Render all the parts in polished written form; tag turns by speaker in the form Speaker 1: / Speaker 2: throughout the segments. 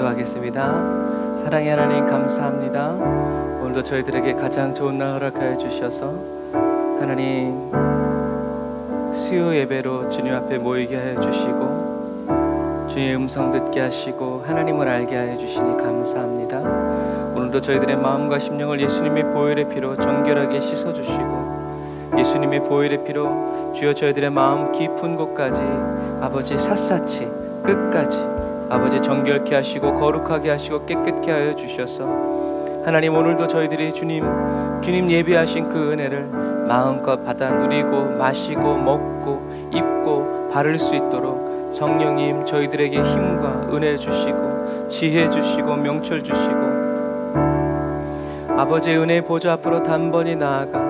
Speaker 1: 기도하겠습니다. 사랑의 하나님 감사합니다. 오늘도 저희들에게 가장 좋은 날 허락하여 주셔서 하나님 수요 예배로 주님 앞에 모이게 하여 주시고 주님의 음성 듣게 하시고 하나님을 알게 하여 주시니 감사합니다. 오늘도 저희들의 마음과 심령을 예수님의 보혈의 피로 정결하게 씻어주시고 예수님의 보혈의 피로 주여 저희들의 마음 깊은 곳까지 아버지 샅샅이 끝까지 아버지 정결케 하시고 거룩하게 하시고 깨끗게 하여 주셔서 하나님 오늘도 저희들이 주님 예비하신 그 은혜를 마음껏 받아 누리고 마시고 먹고 입고 바를 수 있도록 성령님 저희들에게 힘과 은혜 주시고 지혜 주시고 명철 주시고 아버지의 은혜의 보좌 앞으로 단번에 나아가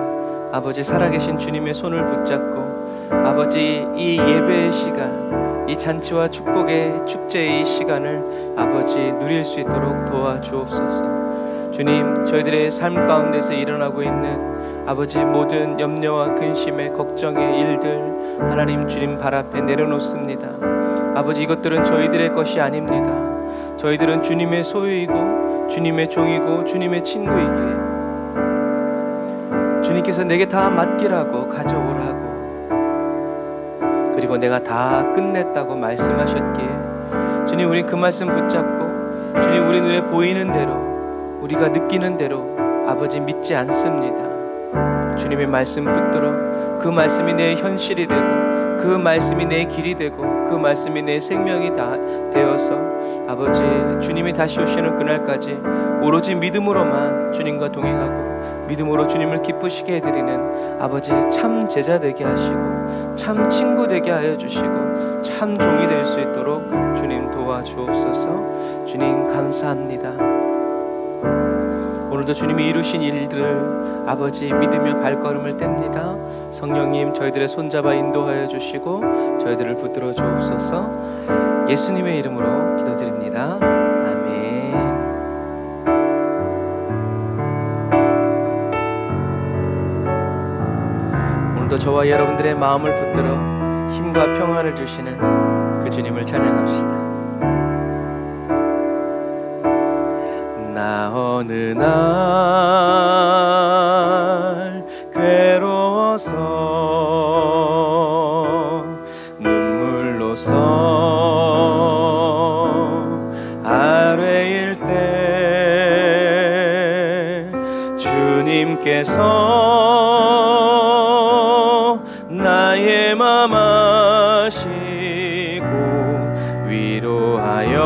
Speaker 1: 아버지 살아계신 주님의 손을 붙잡고 아버지 이 예배의 시간 이 잔치와 축복의 축제의 이 시간을 아버지 누릴 수 있도록 도와주옵소서. 주님 저희들의 삶 가운데서 일어나고 있는 아버지 모든 염려와 근심의 걱정의 일들 하나님 주님 발 앞에 내려놓습니다. 아버지 이것들은 저희들의 것이 아닙니다. 저희들은 주님의 소유이고 주님의 종이고 주님의 친구이기에 주님께서 내게 다 맡기라고 가져오라고 그리고 내가 다 끝냈다고 말씀하셨기에 주님 우리 그 말씀 붙잡고 주님 우리 눈에 보이는 대로 우리가 느끼는 대로 아버지 믿지 않습니다. 주님의 말씀 붙들어 그 말씀이 내 현실이 되고 그 말씀이 내 길이 되고 그 말씀이 내 생명이 다 되어서 아버지 주님이 다시 오시는 그날까지 오로지 믿음으로만 주님과 동행하고 믿음으로 주님을 기쁘시게 해드리는 아버지 참 제자 되게 하시고 참 친구 되게 하여 주시고 참 종이 될 수 있도록 주님 도와주옵소서. 주님 감사합니다. 오늘도 주님이 이루신 일들을 아버지 믿으며 발걸음을 뗍니다. 성령님 저희들의 손잡아 인도하여 주시고 저희들을 붙들어 주옵소서. 예수님의 이름으로 기도드립니다. 아멘. 오늘도 저와 여러분들의 마음을 붙들어 힘과 평안을 주시는 그 주님을 찬양합시다. 나 어느 날 괴로워서 눈물로써 아뢰일 때 주님께서 나의 맘 아시고 위로하여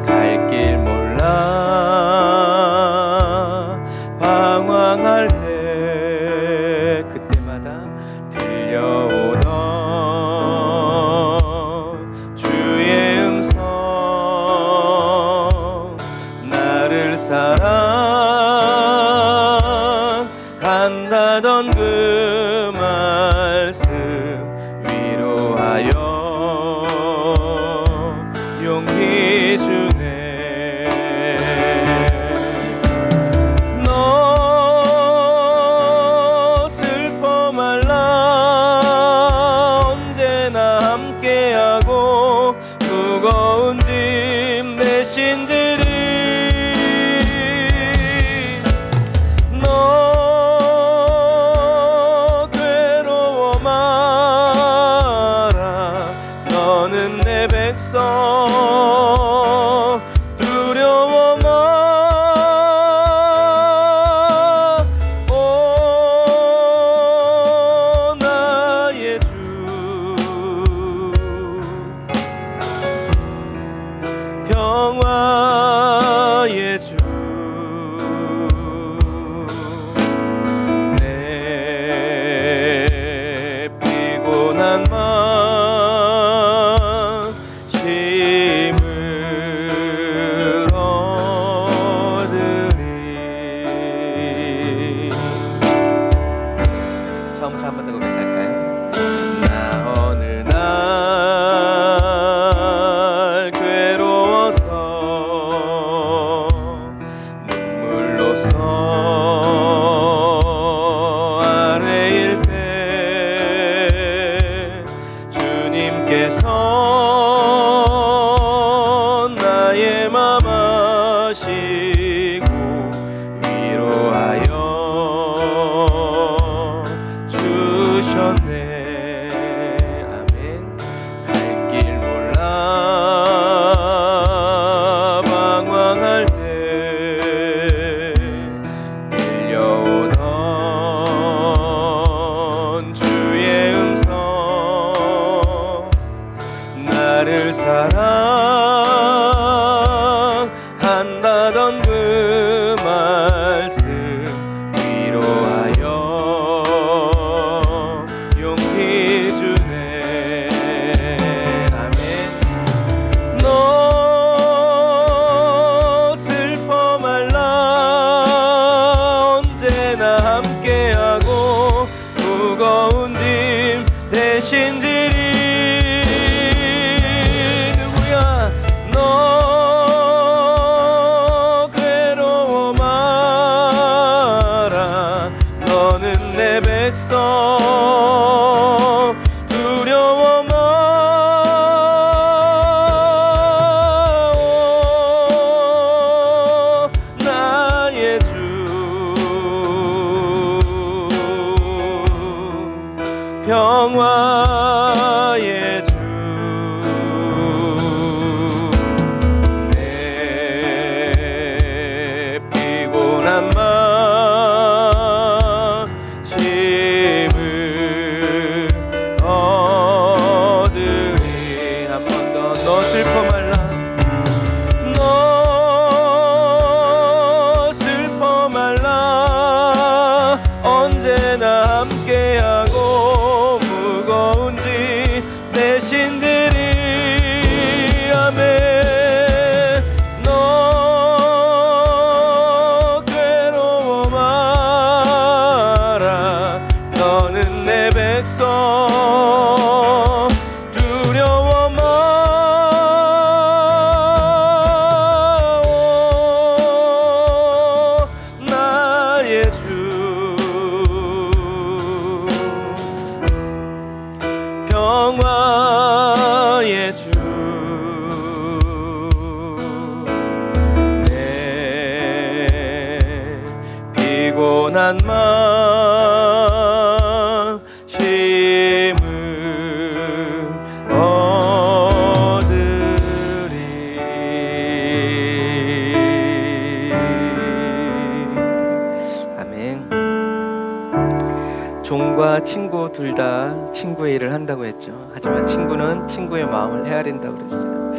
Speaker 1: 갈 길 몰라 방황할 때 그때마다 들려오던 주의 음성 나를 사랑한다던 그 말씀 위로하여 용기 주네. 너 슬퍼 말라 언제나 함께하고 무거운 짐 대신 지리 너 괴로워 마라 너는 내 백성 두려워 마 오 나의 주 평화의 주 내 피곤한 마음 힘을 얻으리. 처음부터 한 번 더 고백할까요? 나 어느 날 괴로워서 눈물로써 아뢰일 때 무거운 짐 대신 지리. 누구야? 너 괴로워 마라. 너는 내 백성 두려워 마. 나의 주 평화의 주. 내 피곤한 마음심을 얻으리. 한 번 더. 너 슬퍼 말라. 너 슬퍼 말라. 언제나 함께하고 무거운 짐 대신 들이. 아멘. 너 괴로워 마라. 너는 내 백성 두려워 마. 나의 주 평화의 주. 내 피곤한 마음심을 얻으리. 아멘. 종과 친구 둘 다 친구의 일을 한다고 했죠. 하지만 친구는 친구의 마음을 헤아린다고 그랬어요.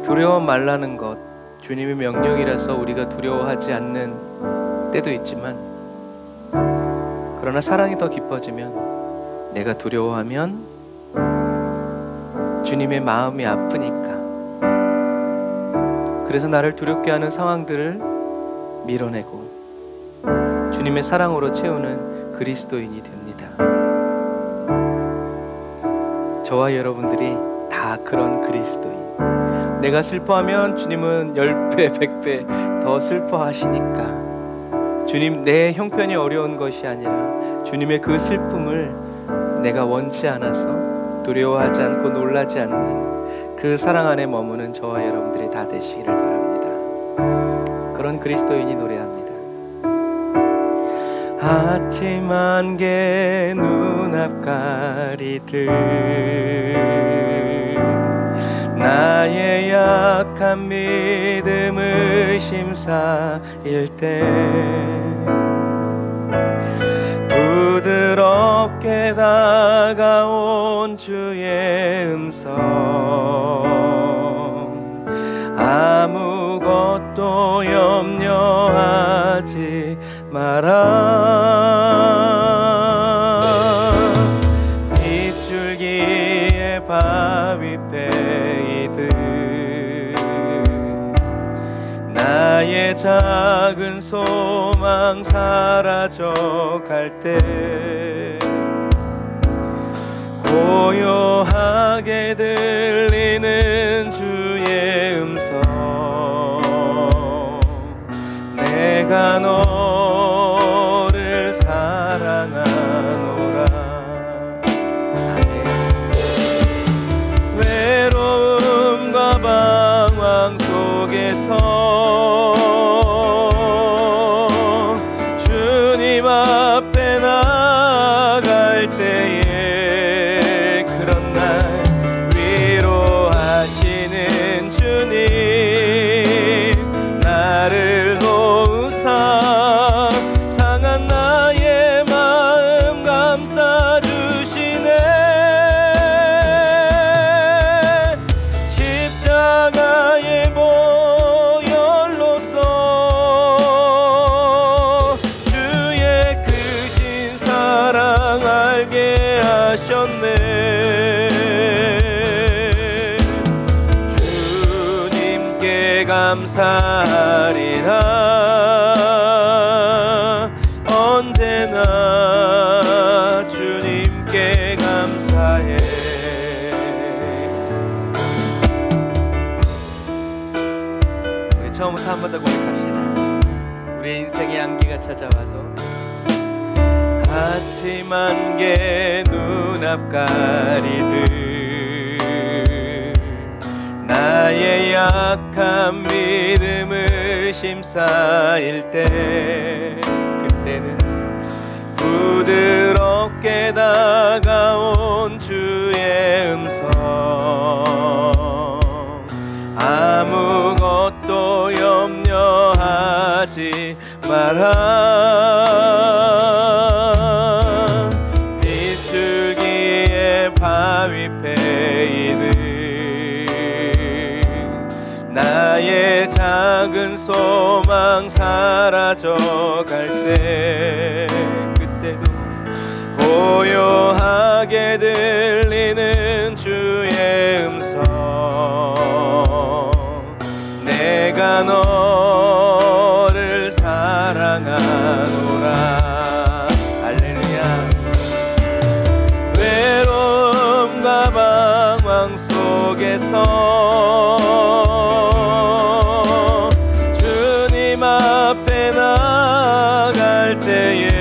Speaker 1: 두려워 말라는 것, 주님의 명령이라서 우리가 두려워하지 않는 때도 있지만, 그러나 사랑이 더 깊어지면, 내가 두려워하면 주님의 마음이 아프니까, 그래서 나를 두렵게 하는 상황들을 밀어내고 주님의 사랑으로 채우는 그리스도인이 됩니다. 저와 여러분들이 다 그런 그리스도인. 내가 슬퍼하면 주님은 10배, 100배 더 슬퍼하시니까, 주님, 내 형편이 어려운 것이 아니라 주님의 그 슬픔을 내가 원치 않아서 두려워하지 않고 놀라지 않는 그 사랑 안에 머무는 저와 여러분들이 다 되시기를 바랍니다. 그런 그리스도인이 노래합니다. 아침 안개 눈앞 가리듯 나의 약한 믿음을 심사일 때 부드럽게 다가온 주의 음성, 아무것도 염려하지 마라. 빗줄기에 바위 베이듯 나의 작은 소망 사라져갈 때 고요하게 들리는 주의 음성, 내가 너를 사랑하노라. 외로움과 방황 속에서 주님 앞에 나갈 때에 그런 날 위로하시는 주님, 나를 놓으사 언제나 주님께 감사해. 우리 처음부터 한 번 더 고백합시다. 우리 인생의 안개가 찾아와도 아침 안개 눈앞 가리듯 나의 약한 믿음을 심사일 때 그때는 부드럽게 다가온 주의 음성 아무것도 염려하지 마라. 빗줄기에 바위 패이는 나의 작은 소망 사라져갈 때 그때도 고요하게 들리는 주의 음성 내가 너를 사랑하노라. 할렐루야. 외로움과 방황 속에서 주님 앞에 나갈 때에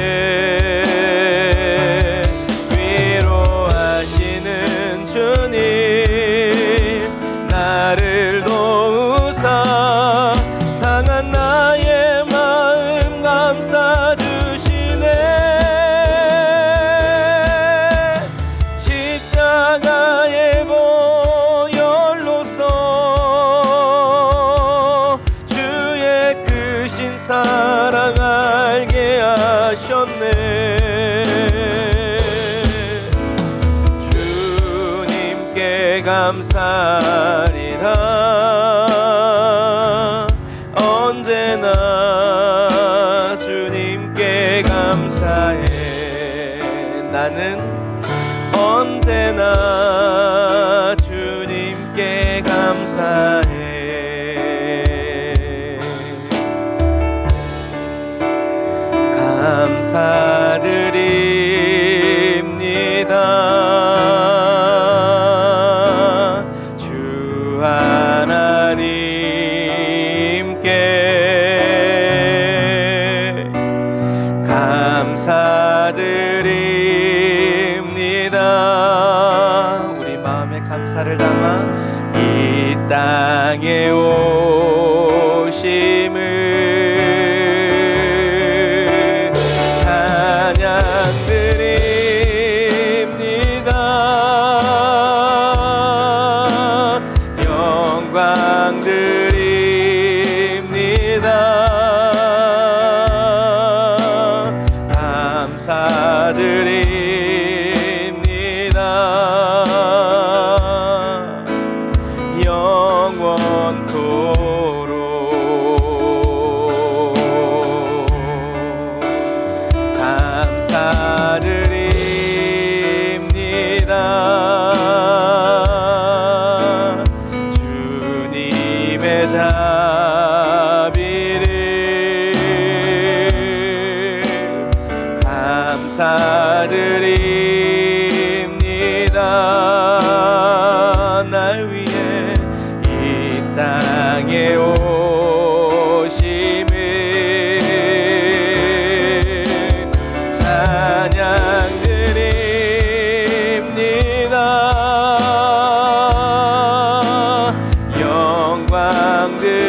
Speaker 1: 위로하시는 주님 나를 도우사 상한 나의 마음 감싸 주시네. 십자가의 보혈로서 주의 크신 사랑 알게 하셨네. 주님께 감사리라. 언제나 주님께 감사해. 나는 언제나 주님께 감사해. 감사드립니다. 주 하나님께 감사드립니다. 우리 마음에 감사를 담아 이 땅에 오심을 찬양드립니다. 영광 드립니다. 감사드립니다. 영원토록 감사드립니다. 주님의 자비를 감사드립니다. 날 위해 이 땅에 오심을 찬양드립니다. 영광 드립니다.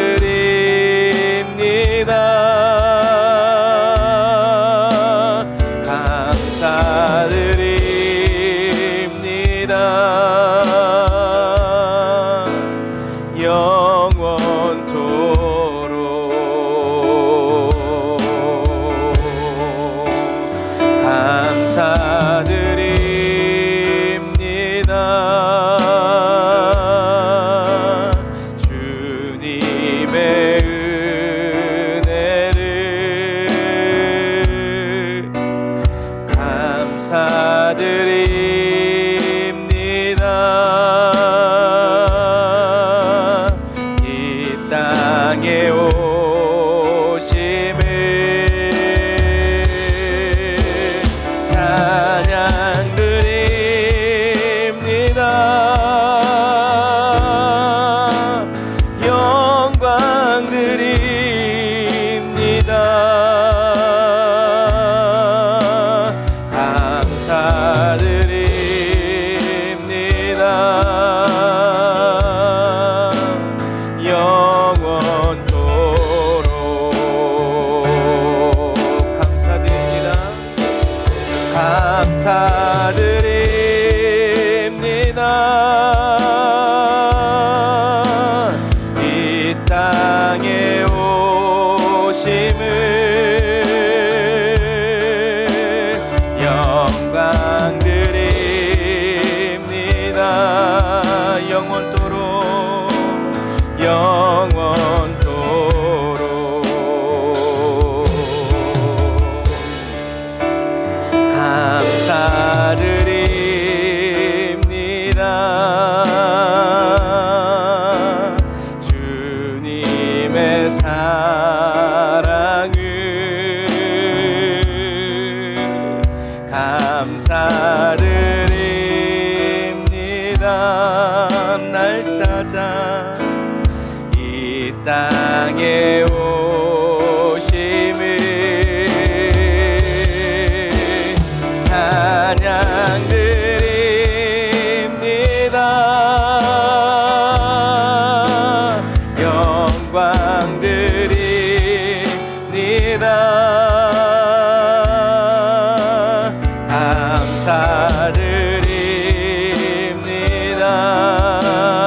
Speaker 1: 감사드립니다. 감사드립니다. 이 땅에 오심을 영광 드립니다. 영원토록 감사드립니다. 주님의 사랑을 감사드립니다. 날 찾아 이 땅에 오심을 찬양 드립니다. 영광 드립니다. 감사드립니다.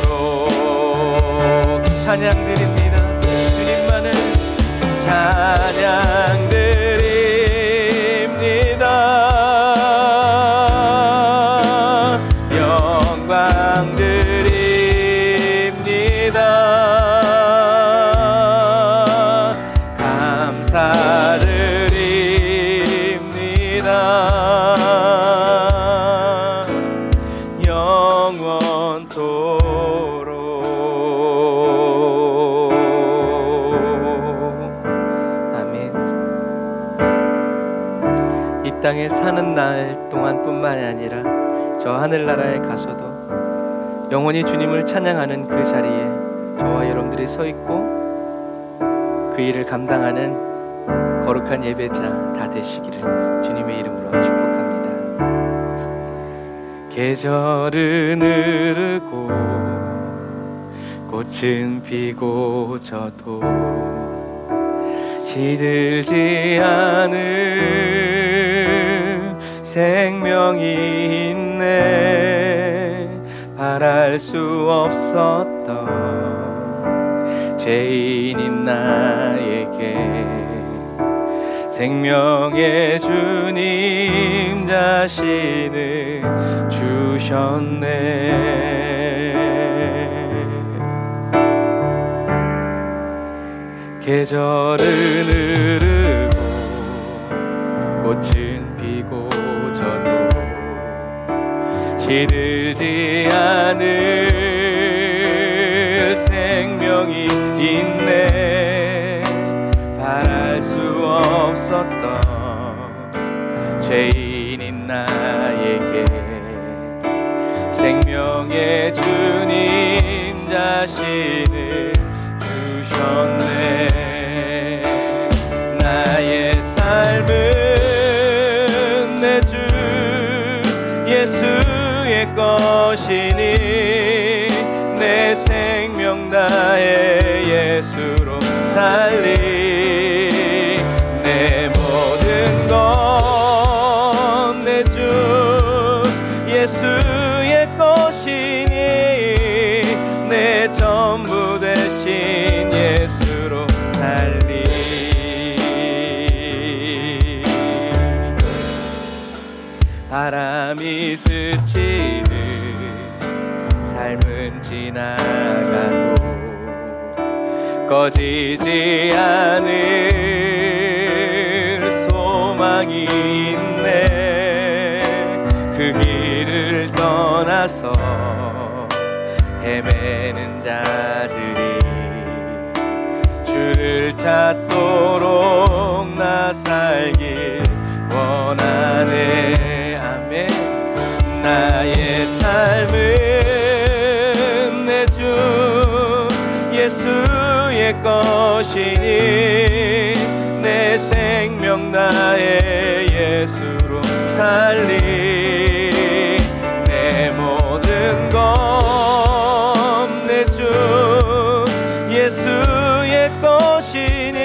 Speaker 1: 영원토록 찬양 드립니다. 주님만을 찬양 드립니다. 영광 드립니다. 감사드립니다. 영원토록. 아멘. 이 땅에 사는 날 동안뿐만이 아니라 저 하늘나라에 가서도 영원히 주님을 찬양하는 그 자리에 저와 여러분들이 서 있고 그 일을 감당하는 거룩한 예배자 다 되시기를 주님의 이름으로 축복합니다. 계절은 흐르고 꽃은 피고 져도 시들지 않은 생명이 있네. 바랄 수 없었던 죄인인 나에게 생명의 주님 자신을 주셨네. 계절은 흐르고 꽃은 피고 져도 시들지 않을 생명이 있네. 바랄 수 없었던 죄인인 나에게 생명의 주님 자신을 주셨네. 나의 삶은 내 주 예수의 것이니 내 생명 다해 예수로 살리. 내 모든 것 내 주 예수의 것이니 내 전부 되신 예수로 살리. 바람이 스치듯 삶은 지나가도 꺼지지 않을 소망이 있네. 그 길을 떠나서 헤매는 자들이 주를 찾도록 나 살길 원하네. 아멘. 나의 삶은 내 주 예수의 것이니 내 생명 다해 예수로 살리. 내 모든 것 내 주 예수의 것이니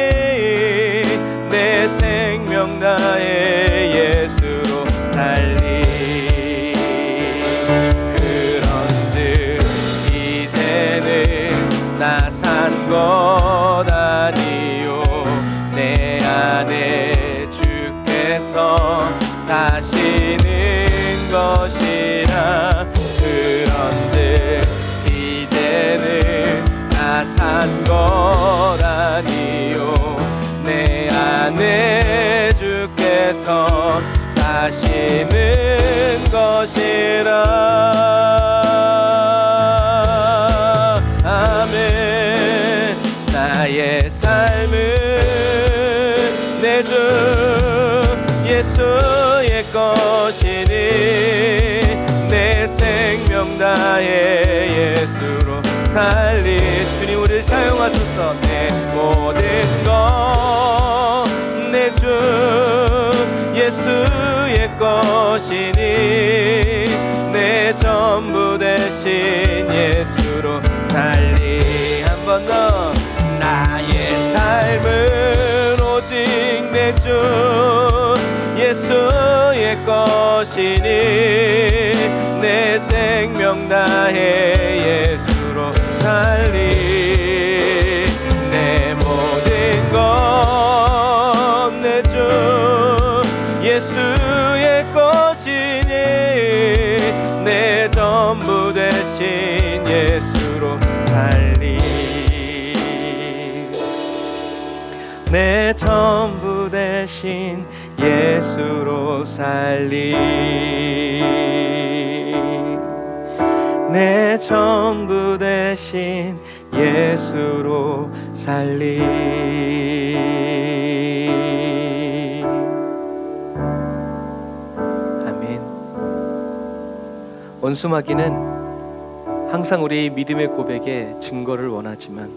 Speaker 1: 나의 삶은 내 주 예수의 것이니 내 생명 다해 예수로 살리. 주님 우리를 사용하소서. 내 모든 것 내 주 예수의 것이니 내 전부 대신 예수로 살리. 한 번 더. 나의 삶은 오직 내 주 예수의 것이니 내 생명 다해 예수로 살리. 내 모든 것 내 주 예수의 것이니 내 전부 대신 예수로 살리. 내 전부 대신 예수로 살리. 내 전부 대신 예수로 살리. 아멘. 원수마귀는 항상 우리의 믿음의 고백에 증거를 원하지만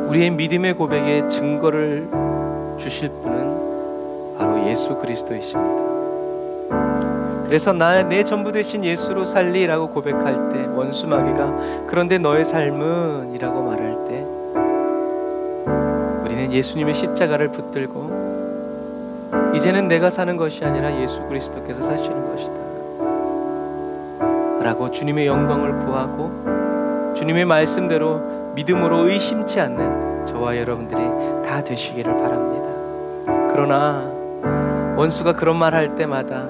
Speaker 1: 우리의 믿음의 고백에 증거를 주실 분은 바로 예수 그리스도이십니다. 그래서 내 전부 되신 예수로 살리라고 고백할 때 원수마귀가 그런데 너의 삶은 이라고 말할 때 우리는 예수님의 십자가를 붙들고 이제는 내가 사는 것이 아니라 예수 그리스도께서 사시는 것이다 라고 주님의 영광을 구하고 주님의 말씀대로 믿음으로 의심치 않는 저와 여러분들이 다 되시기를 바랍니다. 그러나 원수가 그런 말 할 때마다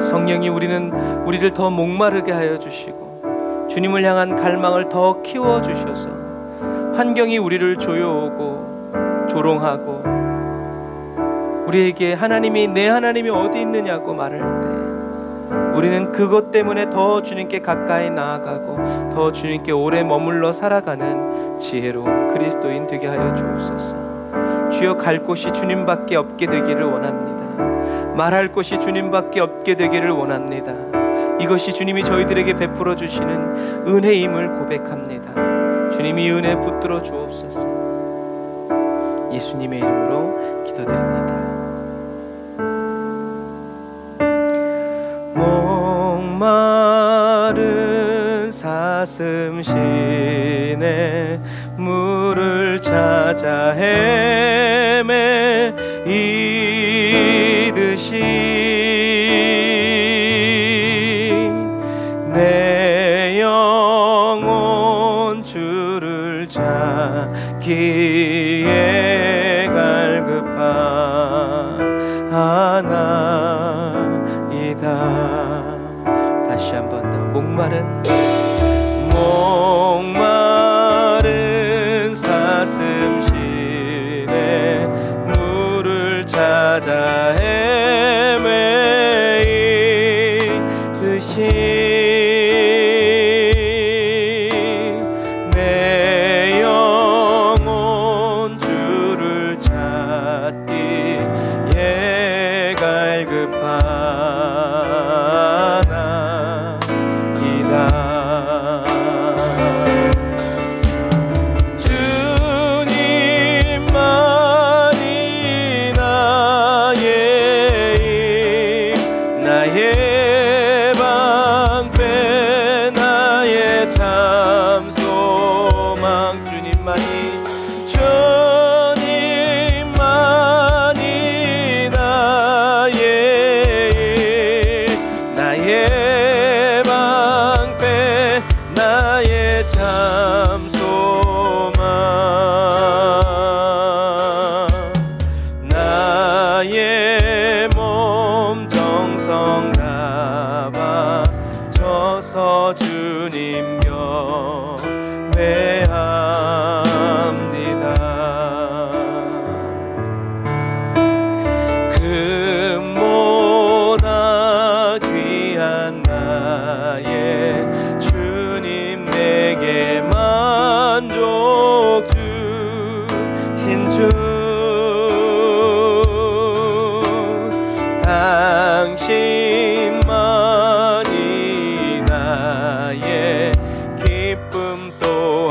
Speaker 1: 성령이 우리를 더 목마르게 하여 주시고 주님을 향한 갈망을 더 키워 주셔서 환경이 우리를 조여오고 조롱하고 우리에게 내 하나님이 어디 있느냐고 말할 때 우리는 그것 때문에 더 주님께 가까이 나아가고 더 주님께 오래 머물러 살아가는 지혜로운 그리스도인 되게 하여 주옵소서. 주여 갈 곳이 주님밖에 없게 되기를 원합니다. 말할 곳이 주님밖에 없게 되기를 원합니다. 이것이 주님이 저희들에게 베풀어 주시는 은혜임을 고백합니다. 주님이 은혜 붙들어 주옵소서. 예수님의 이름으로 기도드립니다. 목마른 사슴 시내 물을 찾아 헤매이듯이 내 영혼 주를 찾기에 갈급하나이다. 다시 한 번 더. 목마른 사슴 시내 물을 찾아 헤매이듯이 내 영혼 주를 찾기에 갈급하나이다.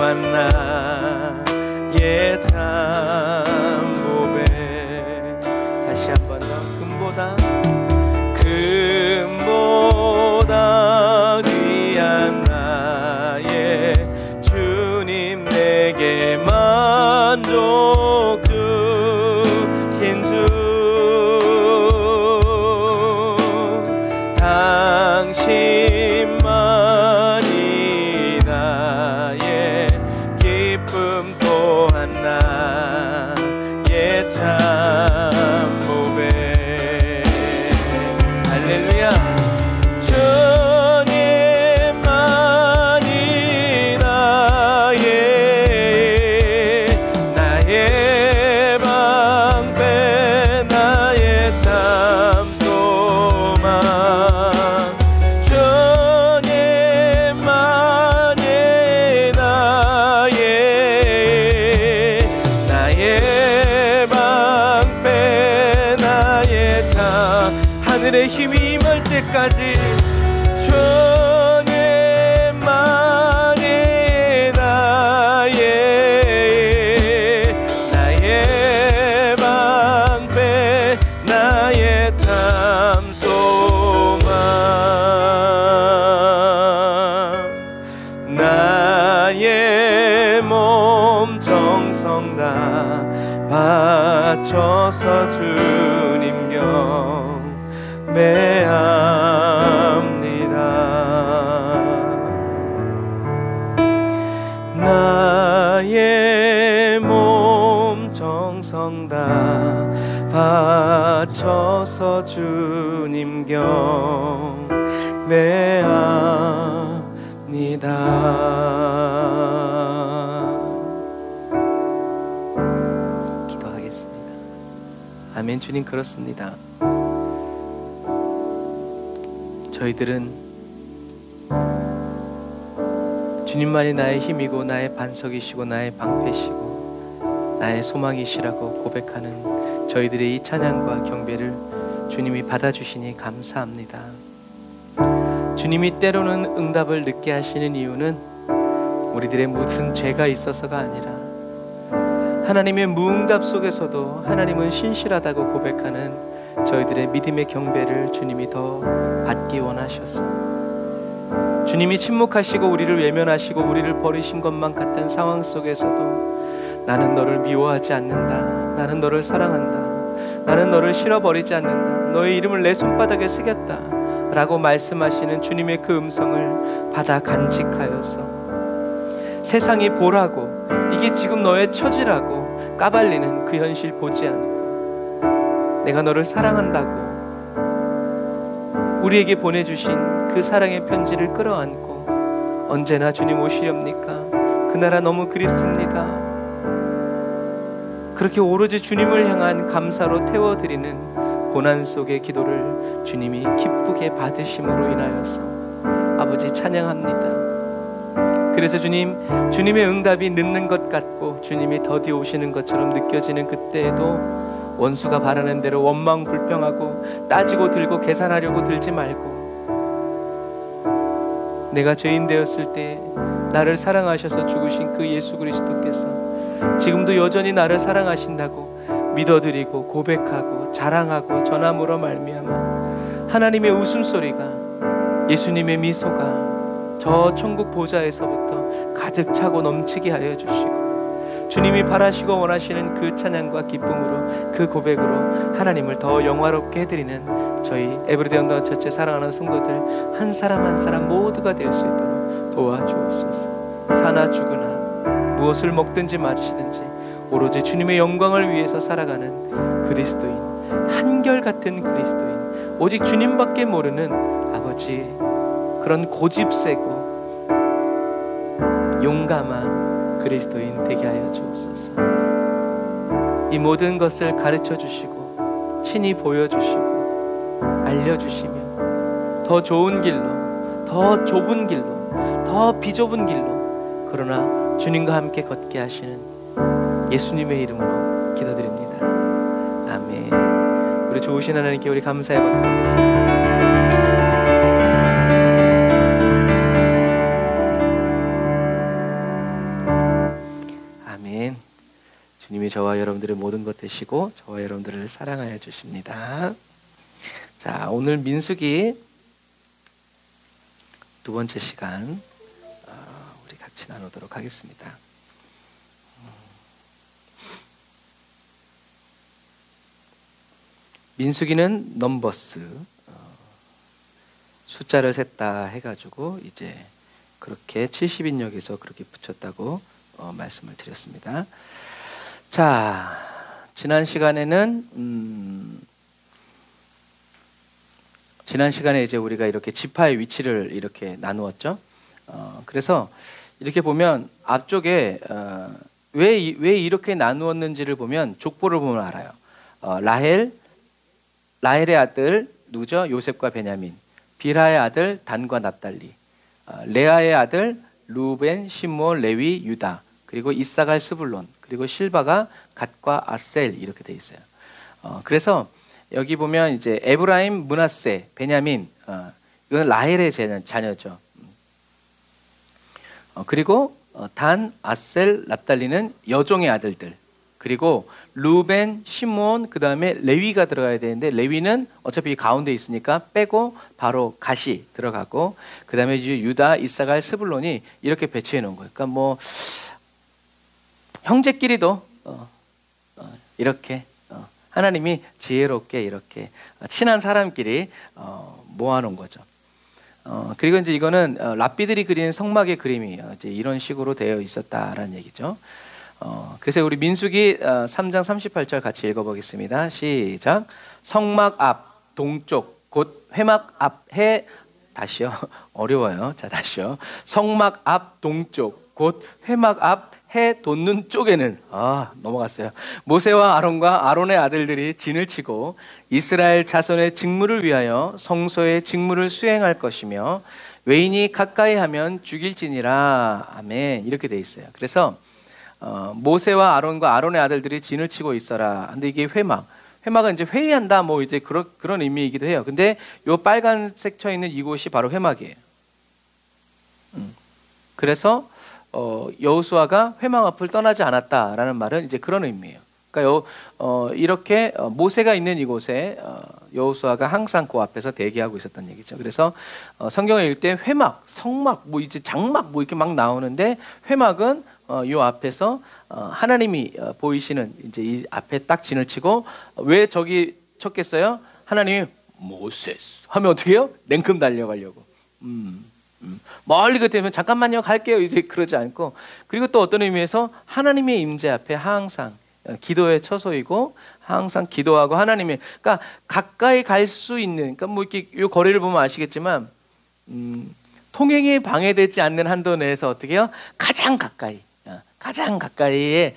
Speaker 1: 또한 나의 참 보배. 다시 한 번 더. 금보다 귀한 나의 주님, 내게 만족 주신 주, 당신만이 나의 기쁨 또한 나의 참 보배. 할렐루야. 주님만이 나의 방패, 나의 참 소망. 주님만이 나의 방패, 나의 참. 하늘의 힘이 임할 때까지 주님만이 나의 방패, 나의 참 소망. 나의 몸 정성 다 바쳐서 주님 경배합니다. 나의 몸 정성 다 바쳐서 주님 경배합니다. 기도하겠습니다. 아멘. 주님, 그렇습니다. 저희들은 주님만이 나의 힘이고 나의 반석이시고 나의 방패시고 나의 소망이시라고 고백하는 저희들의 이 찬양과 경배를 주님이 받아주시니 감사합니다. 주님이 때로는 응답을 늦게 하시는 이유는 우리들의 무슨 죄가 있어서가 아니라 하나님의 무응답 속에서도 하나님은 신실하다고 고백하는 저희들의 믿음의 경배를 주님이 더 받기 원하셔서, 주님이 침묵하시고 우리를 외면하시고 우리를 버리신 것만 같은 상황 속에서도 나는 너를 미워하지 않는다, 나는 너를 사랑한다, 나는 너를 싫어버리지 않는다, 너의 이름을 내 손바닥에 새겼다 라고 말씀하시는 주님의 그 음성을 받아 간직하여서 세상이 보라고 이게 지금 너의 처지라고 까발리는 그 현실 보지 않고 내가 너를 사랑한다고 우리에게 보내주신 그 사랑의 편지를 끌어안고 언제나 주님 오시렵니까? 그 나라 너무 그립습니다. 그렇게 오로지 주님을 향한 감사로 태워드리는 고난 속의 기도를 주님이 기쁘게 받으심으로 인하여서 아버지 찬양합니다. 그래서 주님의 응답이 늦는 것 같고 주님이 더디 오시는 것처럼 느껴지는 그때에도 원수가 바라는 대로 원망 불평하고 따지고 들고 계산하려고 들지 말고, 내가 죄인 되었을 때 나를 사랑하셔서 죽으신 그 예수 그리스도께서 지금도 여전히 나를 사랑하신다고 믿어드리고 고백하고 자랑하고 전함으로 말미암아 하나님의 웃음소리가, 예수님의 미소가 저 천국 보좌에서부터 가득 차고 넘치게 하여 주시고, 주님이 바라시고 원하시는 그 찬양과 기쁨으로 그 고백으로 하나님을 더 영화롭게 해드리는 저희 에브리데이 언더 처치 사랑하는 성도들 한 사람 한 사람 모두가 될 수 있도록 도와주옵소서. 사나 죽으나 무엇을 먹든지 마시든지 오로지 주님의 영광을 위해서 살아가는 그리스도인, 한결같은 그리스도인, 오직 주님밖에 모르는 아버지 그런 고집세고 용감한 그리스도인 되게 하여 주옵소서. 이 모든 것을 가르쳐 주시고 친히 보여주시고 알려주시며 더 좋은 길로, 더 좁은 길로, 더 비좁은 길로 그러나 주님과 함께 걷게 하시는 예수님의 이름으로 기도드립니다. 아멘. 우리 좋으신 하나님께 우리 감사의 박수 드리겠습니다. 아멘. 주님이 저와 여러분들의 모든 것 되시고 저와 여러분들을 사랑하여 주십니다. 자, 오늘 민수기 두 번째 시간 우리 같이 나누도록 하겠습니다. 민수기는 넘버스 숫자를 셌다 해가지고 이제 그렇게 70인역에서 그렇게 붙였다고 말씀을 드렸습니다. 자, 지난 시간에는 지난 시간에 이제 우리가 이렇게 지파의 위치를 이렇게 나누었죠. 그래서 이렇게 보면 앞쪽에 왜 이렇게 나누었는지를 보면 족보를 보면 알아요. 라헬의 아들 누구죠? 요셉과 베냐민. 빌하의 아들 단과 납달리. 레아의 아들 루벤, 시므온, 레위, 유다. 그리고 이사갈, 스불론. 그리고 실바가 갓과 아셀 이렇게 돼 있어요. 그래서 여기 보면 이제 에브라임, 므낫세, 베냐민. 이건 라헬의 자녀죠. 그리고 단, 아셀, 납달리는 여종의 아들들. 그리고 루벤, 시므온, 그 다음에 레위가 들어가야 되는데 레위는 어차피 가운데 있으니까 빼고 바로 갓이 들어가고 그 다음에 유다, 이사갈, 스불론이 이렇게 배치해 놓은 거예요. 그러니까 뭐 형제끼리도 이렇게 하나님이 지혜롭게 이렇게 친한 사람끼리 모아놓은 거죠. 그리고 이제 이거는 랍비들이 그린 성막의 그림이 이제 이런 식으로 되어 있었다라는 얘기죠. 그래서 우리 민수기 3장 38절 같이 읽어보겠습니다. 시작. 성막 앞 동쪽 곧 회막 앞 해 다시요. 어려워요. 자, 다시요. 성막 앞 동쪽 곧 회막 앞 해 돋는 쪽에는 넘어갔어요. 모세와 아론과 아론의 아들들이 진을 치고 이스라엘 자손의 직무를 위하여 성소의 직무를 수행할 것이며 외인이 가까이 하면 죽일지니라. 아멘. 이렇게 돼 있어요. 그래서 모세와 아론과 아론의 아들들이 진을 치고 있어라. 근데 이게 회막은 이제 회의한다 뭐 이제 그런 의미이기도 해요. 근데 요 빨간색 쳐 있는 이곳이 바로 회막이에요. 그래서 여호수아가 회막 앞을 떠나지 않았다라는 말은 이제 그런 의미예요. 그러니까 이렇게 모세가 있는 이곳에 여호수아가 항상 그 앞에서 대기하고 있었던 얘기죠. 그래서 성경을 읽을 때 회막, 성막, 뭐 이제 장막 뭐 이렇게 막 나오는데 회막은 요 앞에서 하나님이 보이시는 이제 이 앞에 딱 진을 치고 왜 저기 쳤겠어요? 하나님이 모세스 하면 어떻게 해요? 냉큼 달려가려고. 멀리 그때면 잠깐만요 갈게요 이제 그러지 않고 그리고 또 어떤 의미에서 하나님의 임재 앞에 항상 기도에 처소이고 항상 기도하고 하나님의 그러니까 가까이 갈 수 있는 그러니까 뭐 이렇게 요 거리를 보면 아시겠지만 통행이 방해되지 않는 한도 내에서 어떻게 해요? 가장 가까이에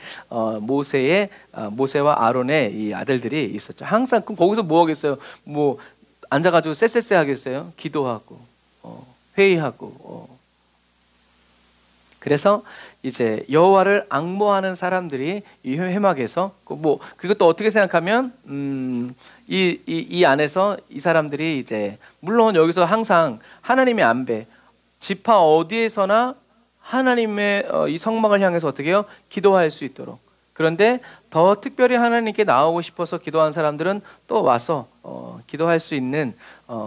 Speaker 1: 모세와 아론의 이 아들들이 있었죠. 항상 그럼 거기서 뭐 하겠어요? 뭐 앉아가지고 쎄쎄쎄 하겠어요? 기도하고 회의하고 그래서 이제 여호와를 앙모하는 사람들이 이 회막에서 그리고 또 어떻게 생각하면 이 안에서 이 사람들이 이제 물론 여기서 항상 하나님의 안배 지파 어디에서나 하나님의 이 성막을 향해서 어떻게 해요? 기도할 수 있도록. 그런데 더 특별히 하나님께 나오고 싶어서 기도한 사람들은 또 와서 기도할 수 있는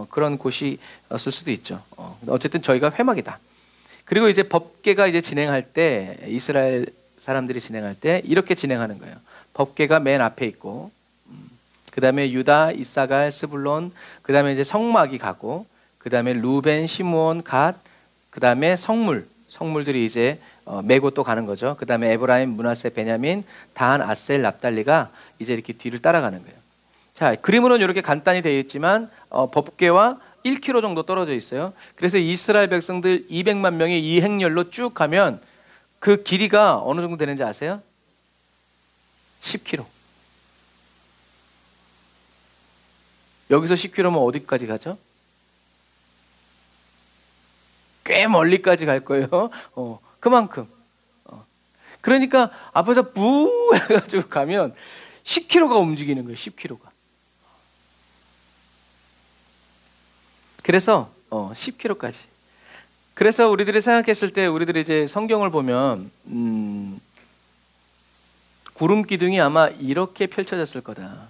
Speaker 1: 그런 곳이었을 수도 있죠. 어쨌든 저희가 회막이다. 그리고 이제 법궤가 이제 진행할 때 이스라엘 사람들이 진행할 때 이렇게 진행하는 거예요. 법궤가 맨 앞에 있고 그 다음에 유다, 이사갈, 스불론 그 다음에 이제 성막이 가고 그 다음에 루벤, 시므온, 갓 그 다음에 성물들이 이제 메고 또 가는 거죠. 그 다음에 에브라임, 므낫세, 베냐민, 단, 아셀, 납달리가 이제 이렇게 뒤를 따라가는 거예요. 자, 그림으로는 이렇게 간단히 되어 있지만 법궤와 1km 정도 떨어져 있어요. 그래서 이스라엘 백성들 200만 명이 이 행렬로 쭉 가면 그 길이가 어느 정도 되는지 아세요? 10km. 여기서 10km면 어디까지 가죠? 꽤 멀리까지 갈 거예요. 그만큼. 그러니까 앞에서 부 해가지고 가면 10km가 움직이는 거예요. 10km가. 그래서 10km까지. 그래서 우리들이 생각했을 때 우리들이 이제 성경을 보면 구름 기둥이 아마 이렇게 펼쳐졌을 거다.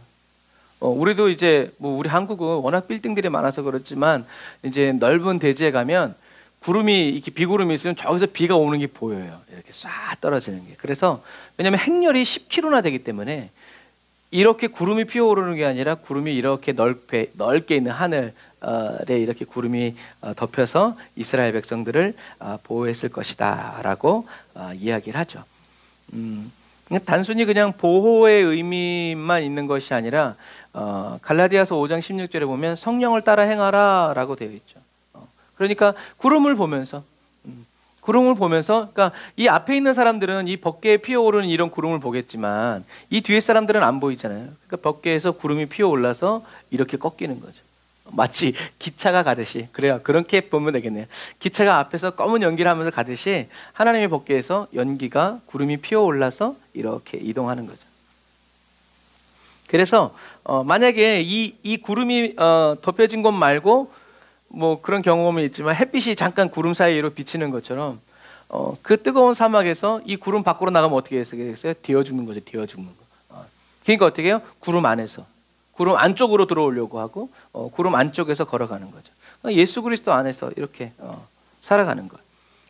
Speaker 1: 우리도 이제 뭐 우리 한국은 워낙 빌딩들이 많아서 그렇지만 이제 넓은 대지에 가면 구름이 이렇게 비구름이 있으면 저기서 비가 오는 게 보여요. 이렇게 쏴 떨어지는 게. 그래서 왜냐하면 행렬이 10km나 되기 때문에 이렇게 구름이 피어오르는 게 아니라 구름이 이렇게 넓게 있는 하늘에 이렇게 구름이 덮여서 이스라엘 백성들을 보호했을 것이다라고 이야기를 하죠. 단순히 그냥 보호의 의미만 있는 것이 아니라 갈라디아서 5장 16절에 보면 성령을 따라 행하라라고 되어 있죠. 그러니까 구름을 보면서 그러니까 이 앞에 있는 사람들은 이 벗개에 피어오르는 이런 구름을 보겠지만 이 뒤에 사람들은 안 보이잖아요. 그러니까 벗개에서 구름이 피어올라서 이렇게 꺾이는 거죠. 마치 기차가 가듯이. 그래요. 그렇게 보면 되겠네요. 기차가 앞에서 검은 연기를 하면서 가듯이 하나님의 벗개에서 연기가 구름이 피어올라서 이렇게 이동하는 거죠. 그래서 만약에 이 구름이 덮여진 곳 말고 뭐 그런 경험이 있지만 햇빛이 잠깐 구름 사이로 비치는 것처럼 그 뜨거운 사막에서 이 구름 밖으로 나가면 어떻게 되겠어요? 데워 죽는 거죠. 데워 죽는 거. 그러니까 어떻게 해요? 구름 안에서 구름 안쪽으로 들어오려고 하고 구름 안쪽에서 걸어가는 거죠. 예수 그리스도 안에서 이렇게 살아가는 거예요.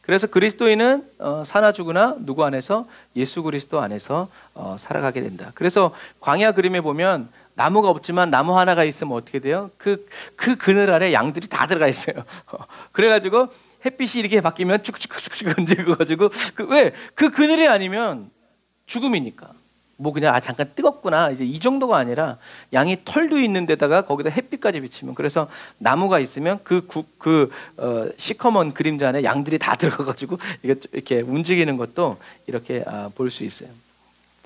Speaker 1: 그래서 그리스도인은 사나 죽으나 누구 안에서? 예수 그리스도 안에서 살아가게 된다. 그래서 광야 그림에 보면 나무가 없지만 나무 하나가 있으면 어떻게 돼요? 그 그늘 아래 양들이 다 들어가 있어요. 그래가지고 햇빛이 이렇게 바뀌면 쭉쭉쭉쭉 움직여가지고 왜? 그 그늘이 아니면 죽음이니까. 뭐 그냥 잠깐 뜨겁구나 이제 이 정도가 아니라 양이 털도 있는 데다가 거기다 햇빛까지 비치면 그래서 나무가 있으면 시커먼 그림자 안에 양들이 다 들어가가지고 이렇게 움직이는 것도 이렇게 볼 수 있어요.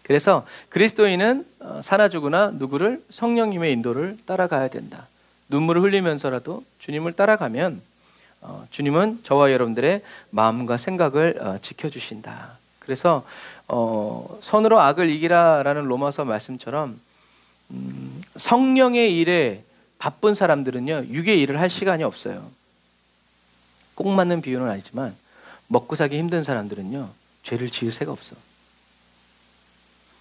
Speaker 1: 그래서 그리스도인은 사나 죽으나 누구를? 성령님의 인도를 따라가야 된다. 눈물을 흘리면서라도 주님을 따라가면 주님은 저와 여러분들의 마음과 생각을 지켜주신다. 그래서 선으로 악을 이기라라는 로마서 말씀처럼 성령의 일에 바쁜 사람들은요 육의 일을 할 시간이 없어요. 꼭 맞는 비유는 아니지만 먹고 살기 힘든 사람들은요 죄를 지을 새가 없어.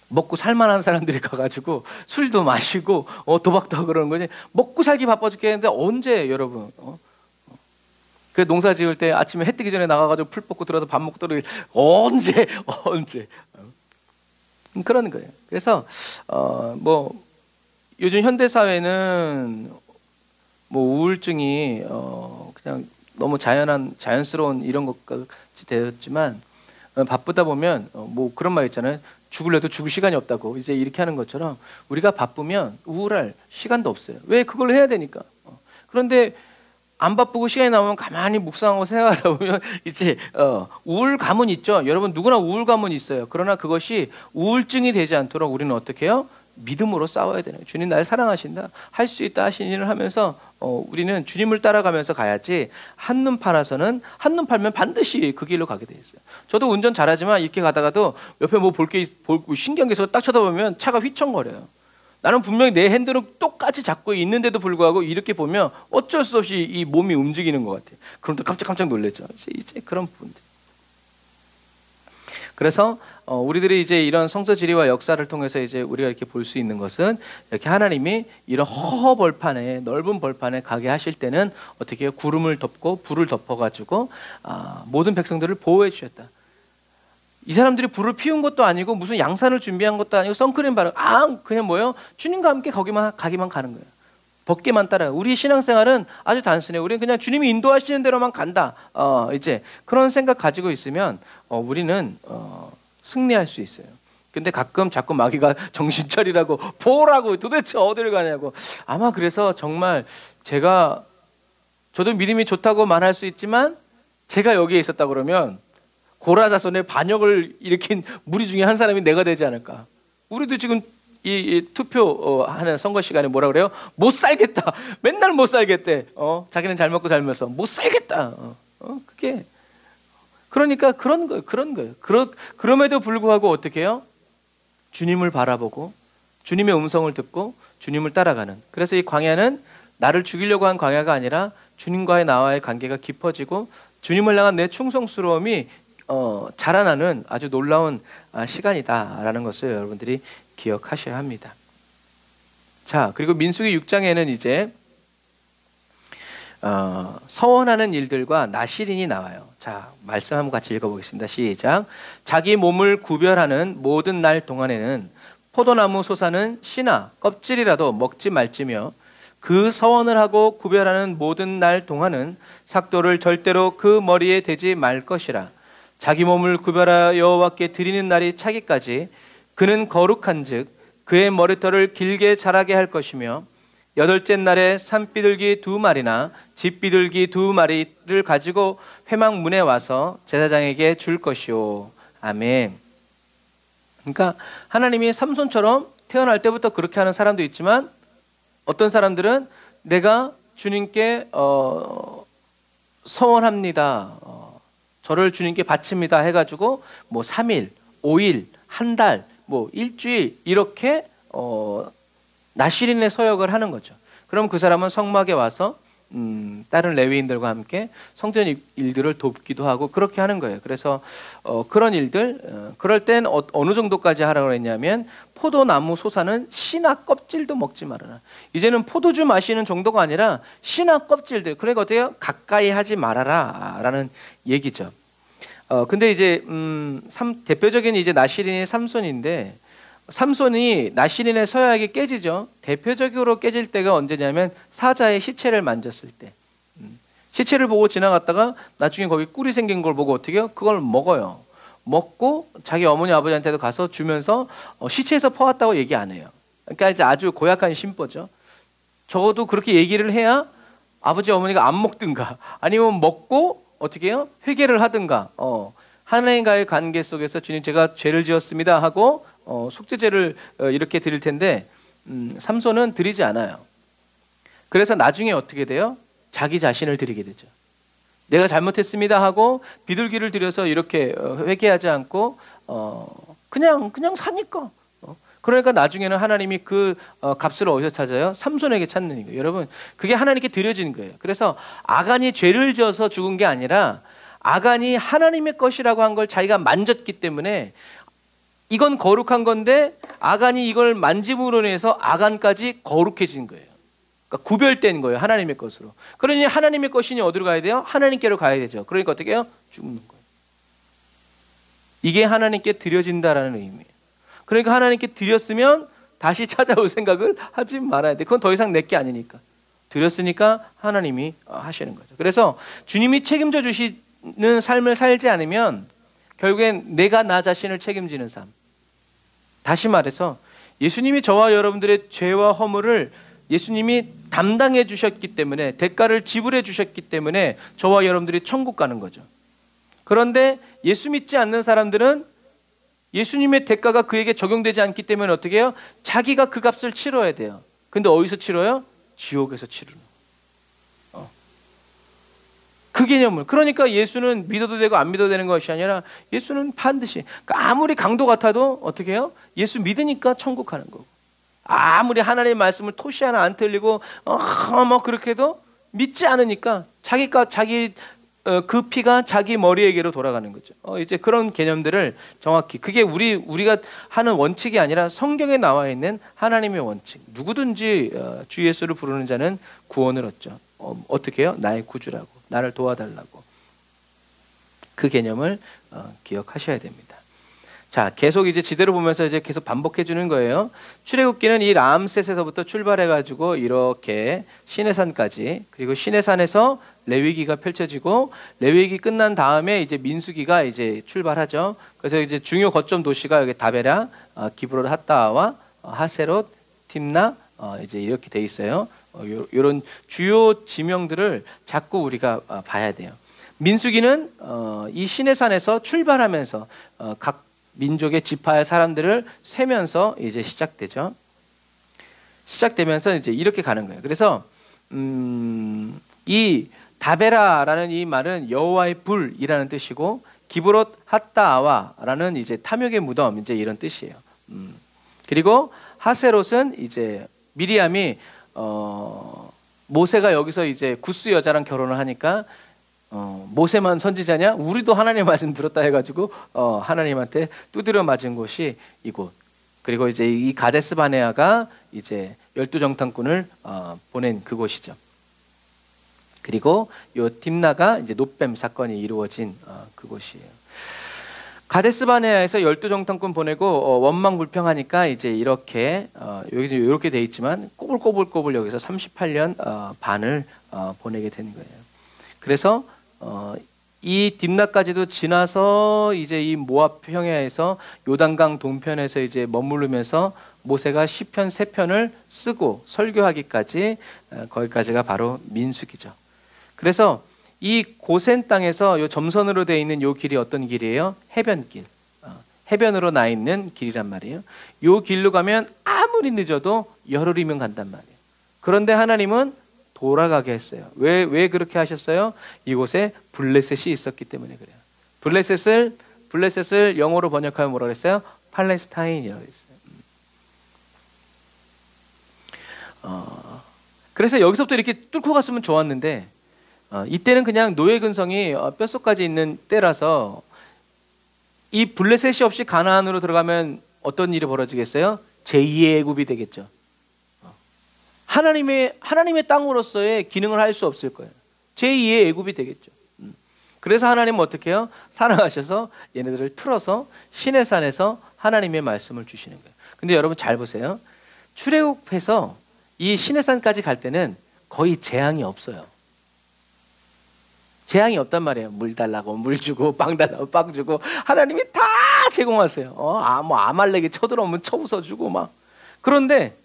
Speaker 1: 먹고 살만한 사람들이 가가지고 술도 마시고 도박도 하고 그러는 거지. 먹고 살기 바빠 죽겠는데 언제 여러분 그 농사 지을 때 아침에 해 뜨기 전에 나가가지고 풀 뽑고 들어서 밥 먹고 들어 언제 그러는 거예요. 그래서 뭐 요즘 현대 사회는 뭐 우울증이 그냥 너무 자연스러운 이런 것 같이 되었지만 바쁘다 보면 뭐 그런 말 있잖아요. 죽을래도 죽을 시간이 없다고 이제 이렇게 하는 것처럼 우리가 바쁘면 우울할 시간도 없어요. 왜? 그걸 해야 되니까. 그런데 안 바쁘고 시간이 나오면 가만히 묵상하고 생각하다 보면 이제 우울감은 있죠. 여러분 누구나 우울감은 있어요. 그러나 그것이 우울증이 되지 않도록 우리는 어떻게 해요? 믿음으로 싸워야 되는 거예요. 주님 나를 사랑하신다. 할 수 있다 하신 일을 하면서 우리는 주님을 따라가면서 가야지 한눈 팔아서는 한눈 팔면 반드시 그 길로 가게 돼 있어요. 저도 운전 잘하지만 이렇게 가다가도 옆에 뭐 볼 게 신기한 게 있어서 딱 쳐다보면 차가 휘청거려요. 나는 분명히 내 핸들은 똑같이 잡고 있는데도 불구하고 이렇게 보면 어쩔 수 없이 이 몸이 움직이는 것 같아요. 그럼 또 깜짝 놀랐죠. 이제 그런 부분들. 그래서 우리들이 이제 이런 성서 지리와 역사를 통해서 이제 우리가 이렇게 볼 수 있는 것은 이렇게 하나님이 이런 허허 벌판에 넓은 벌판에 가게 하실 때는 어떻게 해요? 구름을 덮고 불을 덮어가지고 모든 백성들을 보호해 주셨다. 이 사람들이 불을 피운 것도 아니고 무슨 양산을 준비한 것도 아니고 선크림 바르고 그냥 뭐예요? 주님과 함께 가기만 가는 거예요. 벗게만 따라. 우리 신앙생활은 아주 단순해. 우리는 그냥 주님이 인도하시는 대로만 간다. 이제 그런 생각 가지고 있으면 우리는 승리할 수 있어요. 근데 가끔 자꾸 마귀가 정신 차리라고 보라고 도대체 어디를 가냐고. 아마 그래서 정말 저도 믿음이 좋다고 말할 수 있지만 제가 여기에 있었다 그러면 고라자손의 반역을 일으킨 무리 중에 한 사람이 내가 되지 않을까. 우리도 지금 이 투표하는 선거 시간에 뭐라 그래요? 못 살겠다. 맨날 못 살겠대. 자기는 잘 먹고 살면서 못 살겠다. 그게 그러니까 그런 거예요. 그럼에도 불구하고 어떻게 해요? 주님을 바라보고 주님의 음성을 듣고 주님을 따라가는. 그래서 이 광야는 나를 죽이려고 한 광야가 아니라 주님과의 나와의 관계가 깊어지고 주님을 향한 내 충성스러움이 자라나는 아주 놀라운 시간이다라는 것을 여러분들이 기억하셔야 합니다. 자, 그리고 민수기 6장에는 이제 서원하는 일들과 나실인이 나와요. 자, 말씀 한번 같이 읽어보겠습니다. 시작. 자기 몸을 구별하는 모든 날 동안에는 포도나무 솟아는 씨나 껍질이라도 먹지 말지며 그 서원을 하고 구별하는 모든 날 동안은 삭도를 절대로 그 머리에 대지 말 것이라. 자기 몸을 구별하여 여호와께 드리는 날이 차기까지 그는 거룩한즉 그의 머리털을 길게 자라게 할 것이며 여덟째 날에 산비둘기 2마리나 집비둘기 2마리를 가지고 회막문에 와서 제사장에게 줄 것이요. 아멘. 그러니까 하나님이 삼손처럼 태어날 때부터 그렇게 하는 사람도 있지만 어떤 사람들은 내가 주님께 서원합니다. 저를 주님께 바칩니다 해가지고 뭐 3일, 5일, 한 달, 뭐 일주일 이렇게 나실인의 서역을 하는 거죠. 그럼 그 사람은 성막에 와서 다른 레위인들과 함께 성전 일들을 돕기도 하고 그렇게 하는 거예요. 그래서 그런 일들, 그럴 땐 어느 정도까지 하라고 했냐면 포도나무 솟아는 씨나 껍질도 먹지 말아라. 이제는 포도주 마시는 정도가 아니라 씨나 껍질들, 그러니까 어때요? 가까이 하지 말아라 라는 얘기죠. 근데 이제 대표적인 이제 나실인이 삼손인데 삼손이 나실인의 서약이 깨지죠. 대표적으로 깨질 때가 언제냐면 사자의 시체를 만졌을 때. 시체를 보고 지나갔다가 나중에 거기 꿀이 생긴 걸 보고 어떻게 해요? 그걸 먹어요. 먹고 자기 어머니 아버지한테도 가서 주면서 시체에서 퍼왔다고 얘기 안 해요. 그러니까 이제 아주 고약한 심보죠. 적어도 그렇게 얘기를 해야 아버지 어머니가 안 먹든가 아니면 먹고 어떻게 해요? 회개를 하든가 하나님과의 관계 속에서 주님 제가 죄를 지었습니다 하고 속죄제를 이렇게 드릴 텐데 삼손은 드리지 않아요. 그래서 나중에 어떻게 돼요? 자기 자신을 드리게 되죠. 내가 잘못했습니다 하고 비둘기를 드려서 이렇게 회개하지 않고 그냥 사니까. 그러니까 나중에는 하나님이 그 값을 어디서 찾아요? 삼손에게 찾는 거예요. 여러분, 그게 하나님께 드려진 거예요. 그래서 아간이 죄를 지어서 죽은 게 아니라 아간이 하나님의 것이라고 한 걸 자기가 만졌기 때문에 이건 거룩한 건데 아간이 이걸 만짐으로 인해서 아간까지 거룩해진 거예요. 그러니까 구별된 거예요. 하나님의 것으로. 그러니 하나님의 것이니 어디로 가야 돼요? 하나님께로 가야 되죠. 그러니까 어떻게 해요? 죽는 거예요. 이게 하나님께 드려진다라는 의미예요. 그러니까 하나님께 드렸으면 다시 찾아올 생각을 하지 말아야 돼. 그건 더 이상 내 게 아니니까. 드렸으니까 하나님이 하시는 거죠. 그래서 주님이 책임져 주시는 삶을 살지 않으면 결국엔 내가 나 자신을 책임지는 삶. 다시 말해서 예수님이 저와 여러분들의 죄와 허물을 예수님이 담당해 주셨기 때문에 대가를 지불해 주셨기 때문에 저와 여러분들이 천국 가는 거죠. 그런데 예수 믿지 않는 사람들은 예수님의 대가가 그에게 적용되지 않기 때문에 어떻게 해요? 자기가 그 값을 치러야 돼요. 근데 어디서 치러요? 지옥에서 치르는. 그 개념을. 그러니까 예수는 믿어도 되고 안 믿어도 되는 것이 아니라 예수는 반드시, 그러니까 아무리 강도 같아도 어떻게 해요? 예수 믿으니까 천국 가는 거고. 아무리 하나님의 말씀을 토시 하나 안 틀리고 뭐 그렇게 해도 믿지 않으니까 자기 그 피가 자기 머리에게로 돌아가는 거죠. 이제 그런 개념들을 정확히, 그게 우리가 하는 원칙이 아니라 성경에 나와 있는 하나님의 원칙. 누구든지 주 예수를 부르는 자는 구원을 얻죠. 어떻게 해요? 나의 구주라고, 나를 도와달라고. 그 개념을 기억하셔야 됩니다. 자, 계속 이제 지대로 보면서 이제 계속 반복해 주는 거예요. 출애굽기는 이 라암셋에서부터 출발해 가지고 이렇게 시내산까지, 그리고 시내산에서 레위기가 펼쳐지고 레위기 끝난 다음에 이제 민수기가 이제 출발하죠. 그래서 이제 중요 거점 도시가 여기 다베라, 기브롯 핫다와 하세롯, tim나 이제 이렇게 돼 있어요. 이런 주요 지명들을 자꾸 우리가 봐야 돼요. 민수기는 이 시내산에서 출발하면서 각 민족의 지파의 사람들을 세면서 이제 시작되죠. 시작되면서 이제 이렇게 가는 거예요. 그래서 이 다베라라는 이 말은 여호와의 불이라는 뜻이고 기브롯 핫다아와라는 이제 탐욕의 무덤 이제 이런 뜻이에요. 그리고 하세롯은 이제 미리암이 모세가 여기서 이제 구스 여자랑 결혼을 하니까 모세만 선지자냐? 우리도 하나님의 말씀 들었다 해가지고 하나님한테 두드려 맞은 곳이 이곳. 그리고 이제 이 가데스 바네아가 이제 12정탐꾼을 보낸 그곳이죠. 그리고 요 딥나가 이제 노뱀 사건이 이루어진 그곳이에요. 가데스 바네아에서 12정탐꾼 보내고 원망불평하니까 이제 이렇게 여기 이렇게 돼 있지만 꼬불꼬불꼬불 여기서 38년 반을 보내게 된 거예요. 그래서 이 딥나까지도 지나서 이제 이 모압 평야에서 요단강 동편에서 이제 머무르면서 모세가 시편 3편을 쓰고 설교하기까지 거기까지가 바로 민수기죠. 그래서 이 고센 땅에서 요 점선으로 되어 있는 요 길이 어떤 길이에요? 해변길. 해변으로 나 있는 길이란 말이에요. 요 길로 가면 아무리 늦어도 열흘이면 간단 말이에요. 그런데 하나님은 돌아가게 했어요. 왜 그렇게 하셨어요? 이곳에 블레셋이 있었기 때문에 그래요. 블레셋을 영어로 번역하면 뭐라고 했어요? 팔레스타인이라고 했어요. 그래서 여기서부터 이렇게 뚫고 갔으면 좋았는데 이때는 그냥 노예 근성이 뼛속까지 있는 때라서 이 블레셋이 없이 가나안으로 들어가면 어떤 일이 벌어지겠어요? 제2의 애굽이 되겠죠. 하나님의 땅으로서의 기능을 할 수 없을 거예요. 제2의 애굽이 되겠죠. 그래서 하나님은 어떻게 해요? 사랑하셔서 얘네들을 틀어서 시내산에서 하나님의 말씀을 주시는 거예요. 근데 여러분 잘 보세요. 출애굽해서 이 시내산까지 갈 때는 거의 재앙이 없어요. 재앙이 없단 말이에요. 물 달라고 물 주고 빵 달라고 빵 주고 하나님이 다 제공하세요. 뭐 아말렉이 쳐들어오면 쳐부숴주고 막. 그런데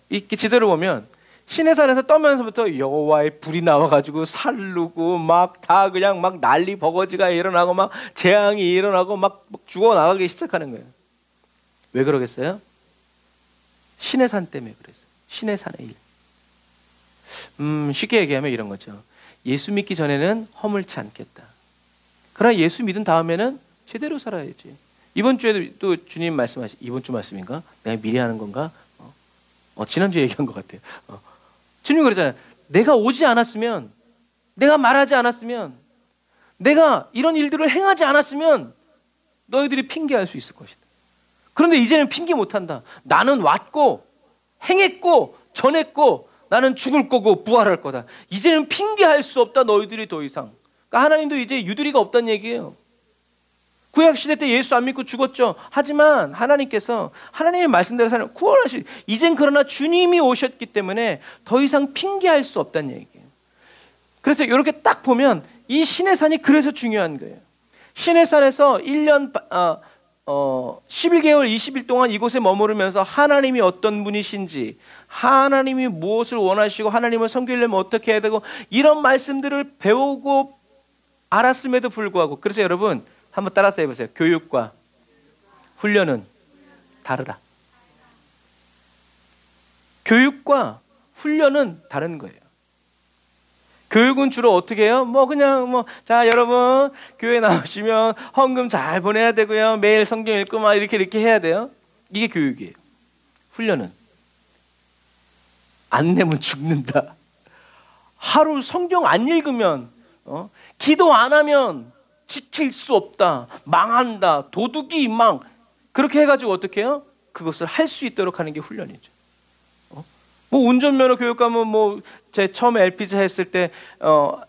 Speaker 1: 이 지도를 보면 시내산에서 떠면서부터 여호와의 불이 나와가지고 살르고 막 다 그냥 막 난리 버거지가 일어나고 막 재앙이 일어나고 막 죽어 나가기 시작하는 거예요. 왜 그러겠어요? 시내산 때문에 그랬어요. 시내산의 일. 쉽게 얘기하면 이런 거죠. 예수 믿기 전에는 허물지 않겠다. 그러나 예수 믿은 다음에는 제대로 살아야지. 이번 주에도 또 주님 말씀하시. 이번 주 말씀인가? 내가 미리 하는 건가? 지난주에 얘기한 것 같아요. 주님 그러잖아요. 내가 오지 않았으면, 내가 말하지 않았으면, 내가 이런 일들을 행하지 않았으면 너희들이 핑계할 수 있을 것이다. 그런데 이제는 핑계 못한다. 나는 왔고 행했고 전했고 나는 죽을 거고 부활할 거다. 이제는 핑계할 수 없다. 너희들이 더 이상. 그러니까 하나님도 이제 유두리가 없다는 얘기예요. 구약시대 때 예수 안 믿고 죽었죠. 하지만 하나님께서 하나님의 말씀대로 사는 구원하시. 이젠 그러나 주님이 오셨기 때문에 더 이상 핑계할 수 없다는 얘기예요. 그래서 이렇게 딱 보면 이 시내산이 그래서 중요한 거예요. 시내산에서 1년 11개월 20일 동안 이곳에 머무르면서 하나님이 어떤 분이신지, 하나님이 무엇을 원하시고 하나님을 섬기려면 어떻게 해야 되고 이런 말씀들을 배우고 알았음에도 불구하고, 그래서 여러분 한번 따라서 해보세요. 교육과 훈련은 다르다. 교육과 훈련은 다른 거예요. 교육은 주로 어떻게 해요? 자, 여러분 교회 나오시면 헌금 잘 보내야 되고요. 매일 성경 읽고 막 이렇게 해야 돼요. 이게 교육이에요. 훈련은 안 내면 죽는다. 하루 성경 안 읽으면 기도 안 하면 지킬 수 없다. 망한다. 도둑이 막 그렇게 해가지고 어떻게 해요? 그것을 할 수 있도록 하는 게 훈련이죠. 운전면허 교육 가면 제 처음에 LPG 했을 때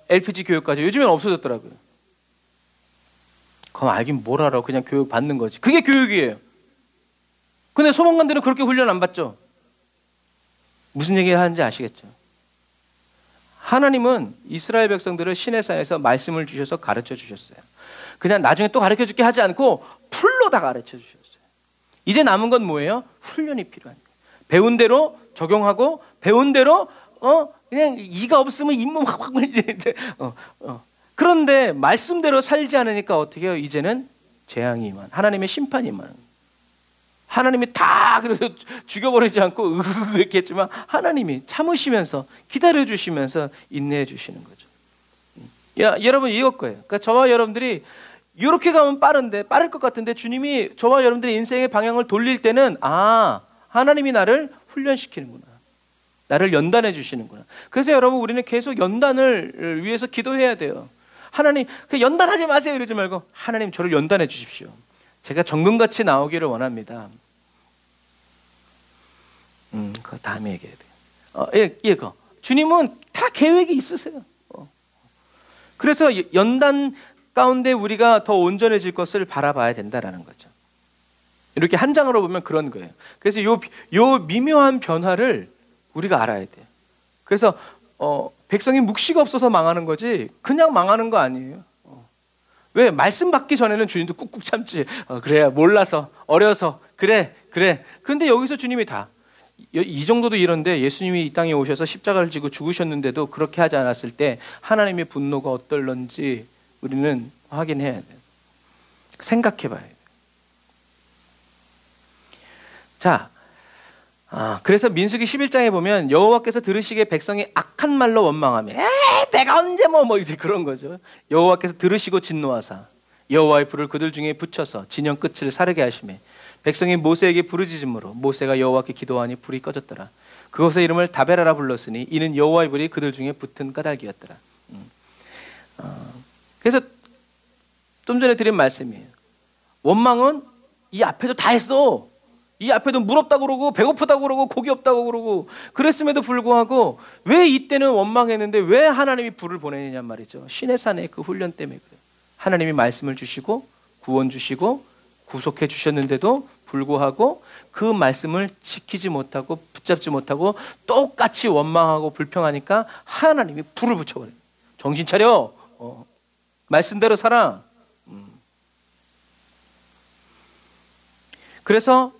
Speaker 1: LPG 교육까지 요즘엔 없어졌더라고요. 그럼 알긴 뭘 알아. 그냥 교육 받는 거지. 그게 교육이에요. 근데 소방관들은 그렇게 훈련 안 받죠. 무슨 얘기를 하는지 아시겠죠? 하나님은 이스라엘 백성들을 시내산에서 말씀을 주셔서 가르쳐 주셨어요. 그냥 나중에 또 가르쳐 줄게 하지 않고 풀로 다 가르쳐 주셨어요. 이제 남은 건 뭐예요? 훈련이 필요한 거예요. 배운 대로 적용하고 배운 대로 그냥 이가 없으면 잇몸 확 그런데 말씀대로 살지 않으니까 어떻게 해요? 이제는 재앙이 임한, 하나님의 심판이 임하는. 하나님이 다 그래서 죽여버리지 않고 이렇게 했지만 하나님이 참으시면서 기다려주시면서 인내해 주시는 거죠. 여러분 이것 거예요. 그러니까 저와 여러분들이 이렇게 가면 빠를 것 같은데 주님이 저와 여러분들의 인생의 방향을 돌릴 때는 하나님이 나를 훈련시키는구나. 나를 연단해 주시는구나. 그래서 여러분 우리는 계속 연단을 위해서 기도해야 돼요. 하나님 그 연단하지 마세요 이러지 말고 하나님 저를 연단해 주십시오. 제가 정금같이 나오기를 원합니다. 그 다음에 얘기해야 돼요. 이거 주님은 다 계획이 있으세요. 그래서 연단 가운데 우리가 더 온전해질 것을 바라봐야 된다라는 거죠. 이렇게 한 장으로 보면 그런 거예요. 그래서 요 미묘한 변화를 우리가 알아야 돼요. 그래서 백성이 묵시가 없어서 망하는 거지 그냥 망하는 거 아니에요. 왜? 말씀 받기 전에는 주님도 꾹꾹 참지. 그래야 몰라서 어려서 그래. 그런데 여기서 주님이 다 이 정도도 이런데 예수님이 이 땅에 오셔서 십자가를 지고 죽으셨는데도 그렇게 하지 않았을 때 하나님의 분노가 어떨런지 우리는 확인해야 돼요. 생각해 봐야 돼요. 자, 그래서 민수기 11장에 보면 여호와께서 들으시기에 백성이 악한 말로 원망하며 내가 언제 뭐 이제 그런 거죠. 여호와께서 들으시고 진노하사 여호와의 불을 그들 중에 붙여서 진영 끝을 사르게 하시매 백성이 모세에게 부르짖음으로 모세가 여호와께 기도하니 불이 꺼졌더라. 그것의 이름을 다베라라 불렀으니 이는 여호와의 불이 그들 중에 붙은 까닭이었더라. 그래서 좀 전에 드린 말씀이에요. 원망은 이 앞에도 다 했어. 이 앞에도 물 없다고 그러고 배고프다고 그러고 고기 없다고 그러고 그랬음에도 불구하고 왜 이때는 원망했는데 왜 하나님이 불을 보내느냐 말이죠. 시내산의 그 훈련 때문에 그래요. 하나님이 말씀을 주시고 구원 주시고 구속해 주셨는데도 불구하고 그 말씀을 지키지 못하고 붙잡지 못하고 똑같이 원망하고 불평하니까 하나님이 불을 붙여버려요. 정신 차려. 말씀대로 살아. 그래서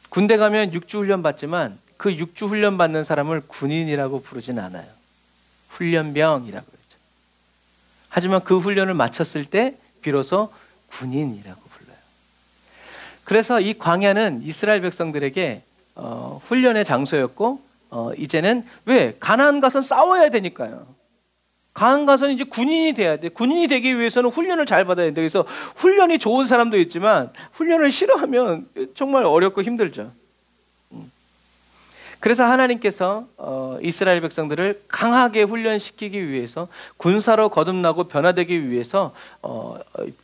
Speaker 1: 군대 가면 6주 훈련 받지만 그 6주 훈련 받는 사람을 군인이라고 부르진 않아요. 훈련병이라고 그러죠. 하지만 그 훈련을 마쳤을 때 비로소 군인이라고 불러요. 그래서 이 광야는 이스라엘 백성들에게 훈련의 장소였고 이제는 왜? 가나안 가서는 싸워야 되니까요. 가나안 가서는 이제 군인이 돼야 돼. 군인이 되기 위해서는 훈련을 잘 받아야 돼. 그래서 훈련이 좋은 사람도 있지만 훈련을 싫어하면 정말 어렵고 힘들죠. 그래서 하나님께서 이스라엘 백성들을 강하게 훈련시키기 위해서 군사로 거듭나고 변화되기 위해서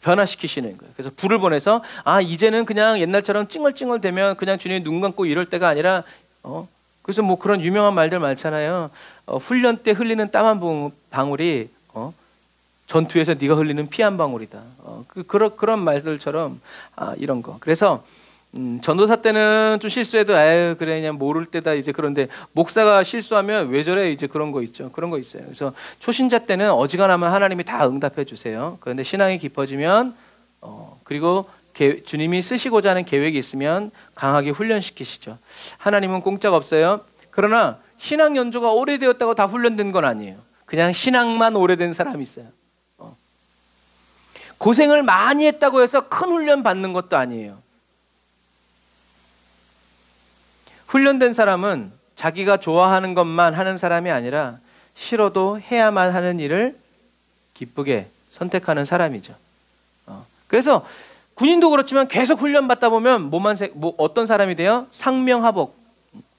Speaker 1: 변화시키시는 거예요. 그래서 불을 보내서 이제는 그냥 옛날처럼 찡얼찡얼 대면 그냥 주님이 눈 감고 이럴 때가 아니라 그래서 뭐 그런 유명한 말들 많잖아요. 훈련 때 흘리는 땀 한 방울이 전투에서 네가 흘리는 피 한 방울이다. 그런 말들처럼 이런 거. 그래서 전도사 때는 좀 실수해도 그래 그냥 모를 때다 이제 그런데 목사가 실수하면 왜 저래 이제 그런 거 있죠. 그런 거 있어요. 그래서 초신자 때는 어지간하면 하나님이 다 응답해 주세요. 그런데 신앙이 깊어지면 그리고 주님이 쓰시고자 하는 계획이 있으면 강하게 훈련시키시죠. 하나님은 공짜가 없어요. 그러나 신앙 연조가 오래되었다고 다 훈련된 건 아니에요. 그냥 신앙만 오래된 사람이 있어요. 고생을 많이 했다고 해서 큰 훈련 받는 것도 아니에요. 훈련된 사람은 자기가 좋아하는 것만 하는 사람이 아니라 싫어도 해야만 하는 일을 기쁘게 선택하는 사람이죠. 그래서 군인도 그렇지만 계속 훈련받다 보면 어떤 사람이 돼요? 상명하복.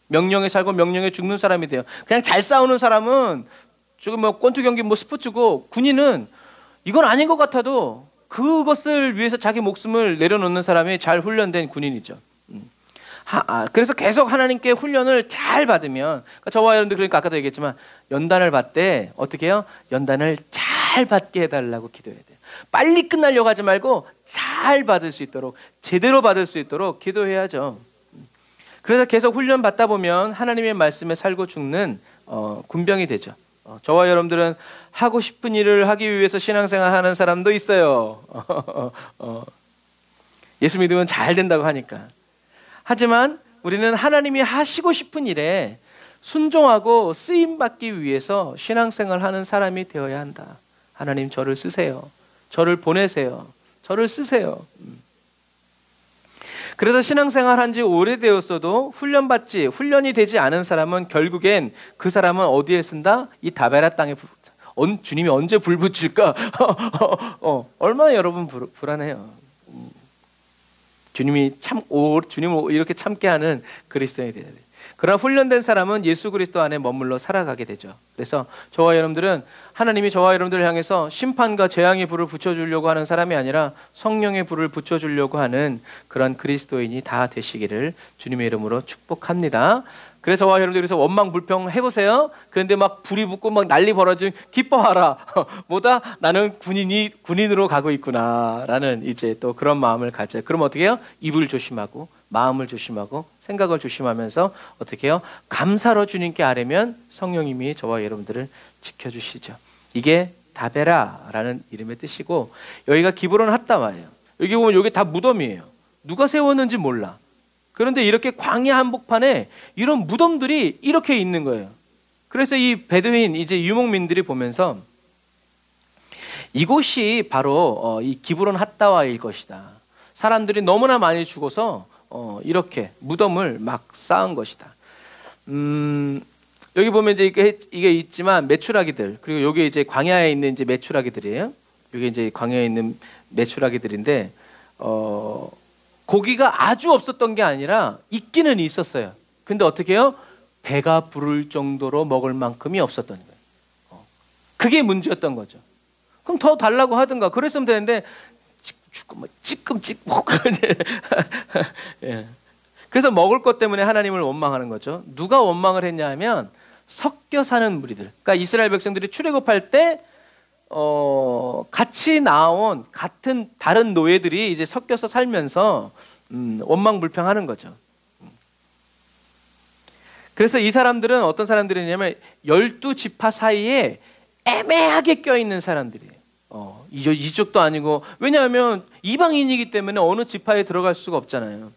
Speaker 1: 명령에 살고 명령에 죽는 사람이 돼요. 그냥 잘 싸우는 사람은 지금 뭐 권투 경기 뭐 스포츠고 군인은 이건 아닌 것 같아도 그것을 위해서 자기 목숨을 내려놓는 사람이 잘 훈련된 군인이죠. 그래서 계속 하나님께 훈련을 잘 받으면 저와 여러분들 그러니까 아까도 얘기했지만 연단을 받되 어떻게 해요? 연단을 잘 받게 해달라고 기도해야 돼요. 빨리 끝나려고 하지 말고 잘 받을 수 있도록 제대로 받을 수 있도록 기도해야죠. 그래서 계속 훈련 받다 보면 하나님의 말씀에 살고 죽는 군병이 되죠. 저와 여러분들은 하고 싶은 일을 하기 위해서 신앙생활 하는 사람도 있어요. 예수 믿으면 잘 된다고 하니까. 하지만 우리는 하나님이 하시고 싶은 일에 순종하고 쓰임받기 위해서 신앙생활 하는 사람이 되어야 한다. 하나님 저를 쓰세요. 저를 보내세요. 저를 쓰세요. 그래서 신앙생활 한 지 오래되었어도 훈련이 되지 않은 사람은 결국엔 그 사람은 어디에 쓴다? 이 다베라 땅에 주님이 언제 불 붙일까? 얼마나 여러분 불안해요. 주님을 이렇게 참게 하는 그리스도인이 되어야 돼요. 그러나 훈련된 사람은 예수 그리스도 안에 머물러 살아가게 되죠. 그래서 저와 여러분들은 하나님이 저와 여러분들을 향해서 심판과 재앙의 불을 붙여주려고 하는 사람이 아니라 성령의 불을 붙여주려고 하는 그런 그리스도인이 다 되시기를 주님의 이름으로 축복합니다. 그래서 저와 여러분들 그래서 원망 불평 해보세요. 그런데 막 불이 붙고 막 난리 벌어지면 기뻐하라. 뭐다 나는 군인으로 가고 있구나라는 이제 또 그런 마음을 가져요. 그럼 어떻게 해요? 입을 조심하고 마음을 조심하고 생각을 조심하면서 어떻게 해요? 감사로 주님께 아뢰면 성령님이 저와 여러분들을 지켜주시죠. 이게 다베라라는 이름의 뜻이고 여기가 기브론 핫다와예요. 여기 보면 여기 다 무덤이에요. 누가 세웠는지 몰라. 그런데 이렇게 광야 한복판에 이런 무덤들이 이렇게 있는 거예요. 그래서 이 베두인 이제 유목민들이 보면서 이곳이 바로 이 기브론 핫다와일 것이다. 사람들이 너무나 많이 죽어서 이렇게 무덤을 막 쌓은 것이다. 여기 보면 이제 이게 있지만 메추라기들 그리고 여기 이제 광야에 있는 이제 메추라기들이에요. 여기 이제 광야에 있는 메추라기들인데 고기가 아주 없었던 게 아니라 있기는 있었어요. 근데 어떻게 해요? 배가 부를 정도로 먹을 만큼이 없었던 거예요. 그게 문제였던 거죠. 그럼 더 달라고 하든가 그랬으면 되는데 찌끔 먹고 예. 그래서 먹을 것 때문에 하나님을 원망하는 거죠. 누가 원망을 했냐 하면 섞여 사는 무리들. 그러니까 이스라엘 백성들이 출애굽할 때 같이 나온 같은 다른 노예들이 이제 섞여서 살면서 원망 불평하는 거죠. 그래서 이 사람들은 어떤 사람들이냐면 12지파 사이에 애매하게 껴있는 사람들이에요. 이쪽도 아니고 왜냐하면 이방인이기 때문에 어느 지파에 들어갈 수가 없잖아요.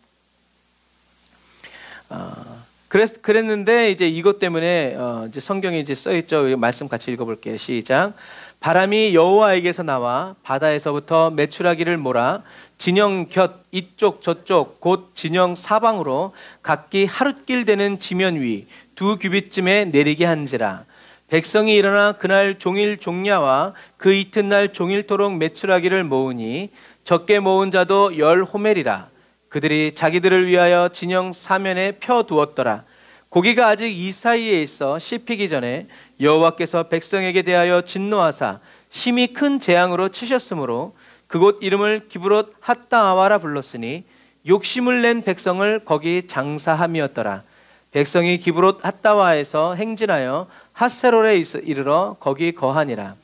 Speaker 1: 그랬는데 이제 이것 때문에 이제 성경에 이제 써 있죠. 말씀 같이 읽어볼게요. 시작. 바람이 여호와에게서 나와 바다에서부터 메추라기를 몰아 진영 곁 이쪽 저쪽 곧 진영 사방으로 각기 하룻길 되는 지면 위 2규빗쯤에 내리게 한지라. 백성이 일어나 그날 종일 종야와 그 이튿날 종일토록 메추라기를 모으니 적게 모은 자도 10호멜이라. 그들이 자기들을 위하여 진영 사면에 펴두었더라. 고기가 아직 이 사이에 있어 씹히기 전에 여호와께서 백성에게 대하여 진노하사 심히 큰 재앙으로 치셨으므로 그곳 이름을 기브롯 핫다아와라 불렀으니 욕심을 낸 백성을 거기 장사함이었더라. 백성이 기브롯 핫다와에서 행진하여 핫세롤에 이르러 거기 거하니라.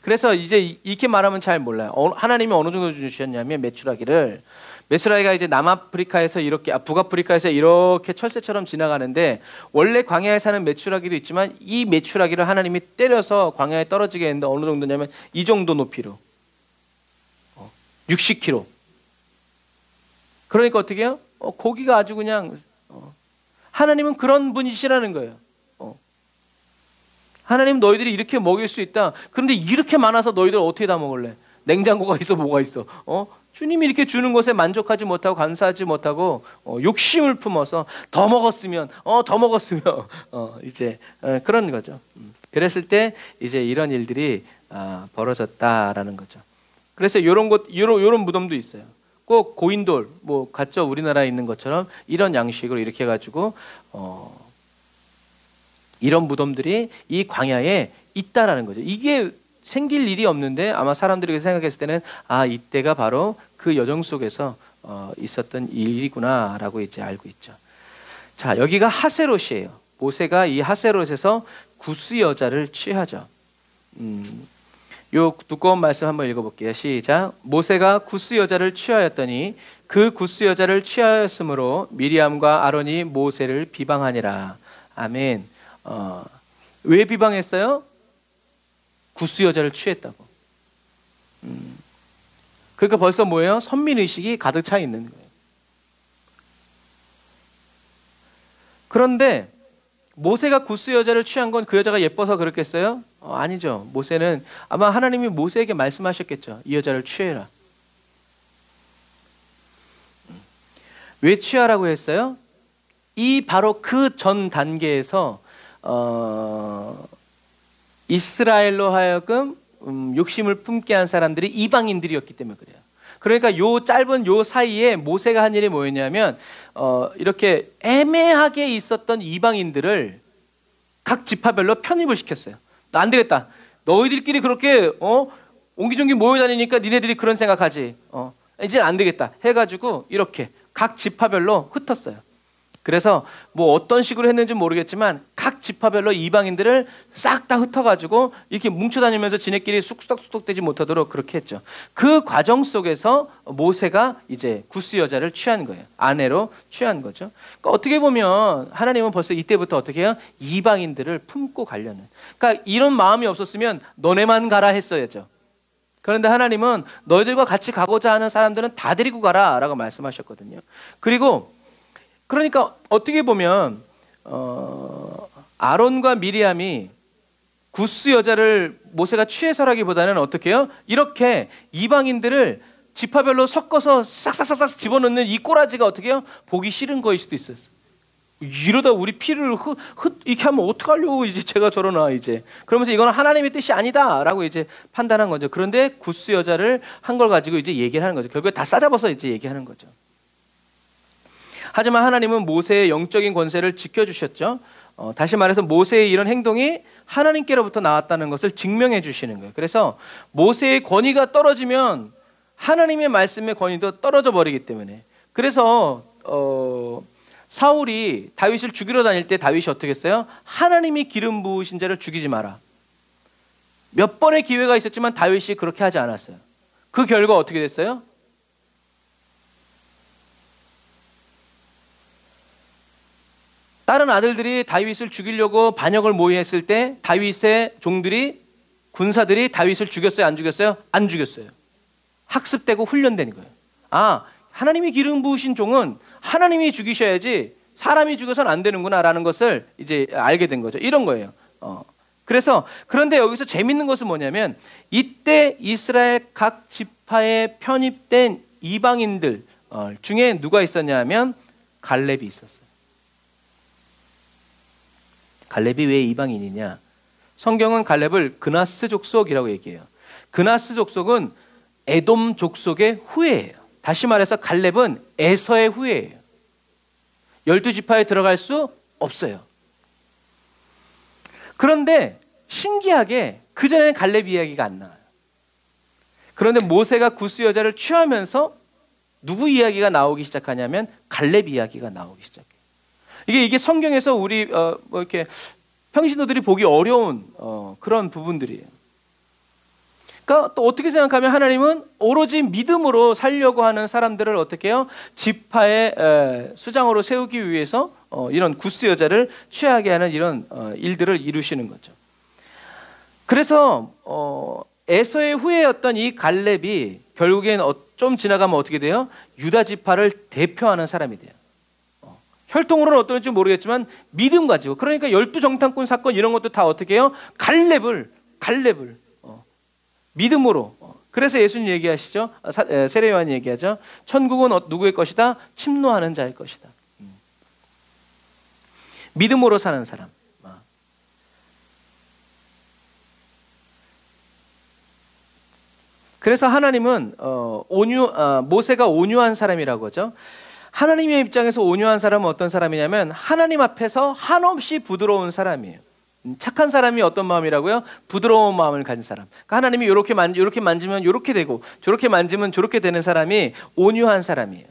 Speaker 1: 그래서 이제 이렇게 말하면 잘 몰라요. 하나님이 어느 정도 주셨냐면 메추라기가 이제 남아프리카에서 이렇게 북아프리카에서 이렇게 철새처럼 지나가는데 원래 광야에 사는 메추라기도 있지만 이 메추라기를 하나님이 때려서 광야에 떨어지게 했는데 어느 정도냐면 이 정도 높이로 60km. 그러니까 어떻게 해요? 고기가 아주 그냥 하나님은 그런 분이시라는 거예요. 하나님 너희들이 이렇게 먹일 수 있다. 그런데 이렇게 많아서 너희들 어떻게 다 먹을래? 냉장고가 있어 뭐가 있어? 주님이 이렇게 주는 것에 만족하지 못하고 감사하지 못하고 욕심을 품어서 더 먹었으면 이제 그런 거죠. 그랬을 때 이제 이런 일들이 벌어졌다라는 거죠. 그래서 이런 무덤도 있어요. 꼭 고인돌 뭐 같죠? 우리나라에 있는 것처럼 이런 양식으로 이렇게 해가지고 이런 무덤들이 이 광야에 있다라는 거죠. 이게 생길 일이 없는데 아마 사람들이 생각했을 때는 이때가 바로 그 여정 속에서 있었던 일이구나라고 이제 알고 있죠. 자, 여기가 하세롯이에요. 모세가 이 하세롯에서 구스 여자를 취하죠. 요 두꺼운 말씀 한번 읽어볼게요. 시작. 모세가 구스 여자를 취하였더니 그 구스 여자를 취하였으므로 미리암과 아론이 모세를 비방하니라. 아멘. 왜 비방했어요? 구스 여자를 취했다고. 그러니까 벌써 뭐예요? 선민의식이 가득 차 있는 거예요. 그런데 모세가 구스 여자를 취한 건 그 여자가 예뻐서 그렇겠어요? 아니죠. 모세는 아마 하나님이 모세에게 말씀하셨겠죠. 이 여자를 취해라. 왜 취하라고 했어요? 이 바로 그 전 단계에서 이스라엘로 하여금 욕심을 품게 한 사람들이 이방인들이었기 때문에 그래요. 그러니까 요 짧은 요 사이에 모세가 한 일이 뭐였냐면 이렇게 애매하게 있었던 이방인들을 각 지파별로 편입을 시켰어요. 안 되겠다. 너희들끼리 그렇게 옹기종기 모여 다니니까 니네들이 그런 생각하지. 이제 안 되겠다 해가지고 이렇게 각 지파별로 흩었어요. 그래서 뭐 어떤 식으로 했는지 모르겠지만 각 지파별로 이방인들을 싹 다 흩어가지고 이렇게 뭉쳐 다니면서 지네끼리 쑥덕쑥덕되지 못하도록 그렇게 했죠. 그 과정 속에서 모세가 이제 구스 여자를 취한 거예요. 아내로 취한 거죠. 그러니까 어떻게 보면 하나님은 벌써 이때부터 어떻게 해요? 이방인들을 품고 가려는. 그러니까 이런 마음이 없었으면 너네만 가라 했어야죠. 그런데 하나님은 너희들과 같이 가고자 하는 사람들은 다 데리고 가라 라고 말씀하셨거든요. 그리고 그러니까 어떻게 보면 아론과 미리암이 구스 여자를 모세가 취해서라기보다는 어떻게 해요? 이렇게 이방인들을 지파별로 섞어서 싹싹싹싹 집어넣는 이 꼬라지가 어떻게 해요? 보기 싫은 거일 수도 있어요. 이러다 우리 피를 이렇게 하면 어떡하려고 이제 제가 저러나 이제 그러면서 이거는 하나님의 뜻이 아니다라고 이제 판단한 거죠. 그런데 구스 여자를 한 걸 가지고 이제 얘기를 하는 거죠. 결국에 다 싸잡아서 이제 얘기하는 거죠. 하지만 하나님은 모세의 영적인 권세를 지켜주셨죠. 다시 말해서 모세의 이런 행동이 하나님께로부터 나왔다는 것을 증명해 주시는 거예요. 그래서 모세의 권위가 떨어지면 하나님의 말씀의 권위도 떨어져 버리기 때문에 그래서 사울이 다윗을 죽이러 다닐 때 다윗이 어떻게 했어요? 하나님이 기름 부으신 자를 죽이지 마라. 몇 번의 기회가 있었지만 다윗이 그렇게 하지 않았어요. 그 결과 어떻게 됐어요? 다른 아들들이 다윗을 죽이려고 반역을 모의했을 때 다윗의 종들이 군사들이 다윗을 죽였어요? 안 죽였어요? 안 죽였어요. 학습되고 훈련된 거예요. 아, 하나님이 기름 부으신 종은 하나님이 죽이셔야지 사람이 죽여서는 안 되는구나 라는 것을 이제 알게 된 거죠. 이런 거예요. 그래서 그런데 여기서 재밌는 것은 뭐냐면 이때 이스라엘 각 지파에 편입된 이방인들 중에 누가 있었냐 하면 갈렙이 있었어요. 갈렙이 왜 이방인이냐? 성경은 갈렙을 그나스 족속이라고 얘기해요. 그나스 족속은 에돔 족속의 후예예요. 다시 말해서 갈렙은 에서의 후예예요. 12지파에 들어갈 수 없어요. 그런데 신기하게 그전에는 갈렙 이야기가 안 나와요. 그런데 모세가 구스 여자를 취하면서 누구 이야기가 나오기 시작하냐면 갈렙 이야기가 나오기 시작해요. 이게 성경에서 우리 뭐 이렇게 평신도들이 보기 어려운 그런 부분들이에요. 그러니까 또 어떻게 생각하면 하나님은 오로지 믿음으로 살려고 하는 사람들을 어떻게 해요? 지파의 수장으로 세우기 위해서 이런 구스 여자를 취하게 하는 이런 일들을 이루시는 거죠. 그래서 에서의 후예였던 이 갈렙이 결국엔 좀 지나가면 어떻게 돼요? 유다 지파를 대표하는 사람이 돼요. 혈통으로는 어떨지 모르겠지만 믿음 가지고 그러니까 12정탐꾼 사건 이런 것도 다 어떻게 해요? 갈렙을 믿음으로 그래서 예수님 얘기하시죠. 세례 요한이 얘기하죠. 천국은 누구의 것이다? 침노하는 자의 것이다. 믿음으로 사는 사람. 그래서 하나님은 모세가 온유한 사람이라고 하죠. 하나님의 입장에서 온유한 사람은 어떤 사람이냐면 하나님 앞에서 한없이 부드러운 사람이에요. 착한 사람이 어떤 마음이라고요? 부드러운 마음을 가진 사람. 그러니까 하나님이 이렇게 만지면 이렇게 되고 저렇게 만지면 저렇게 되는 사람이 온유한 사람이에요.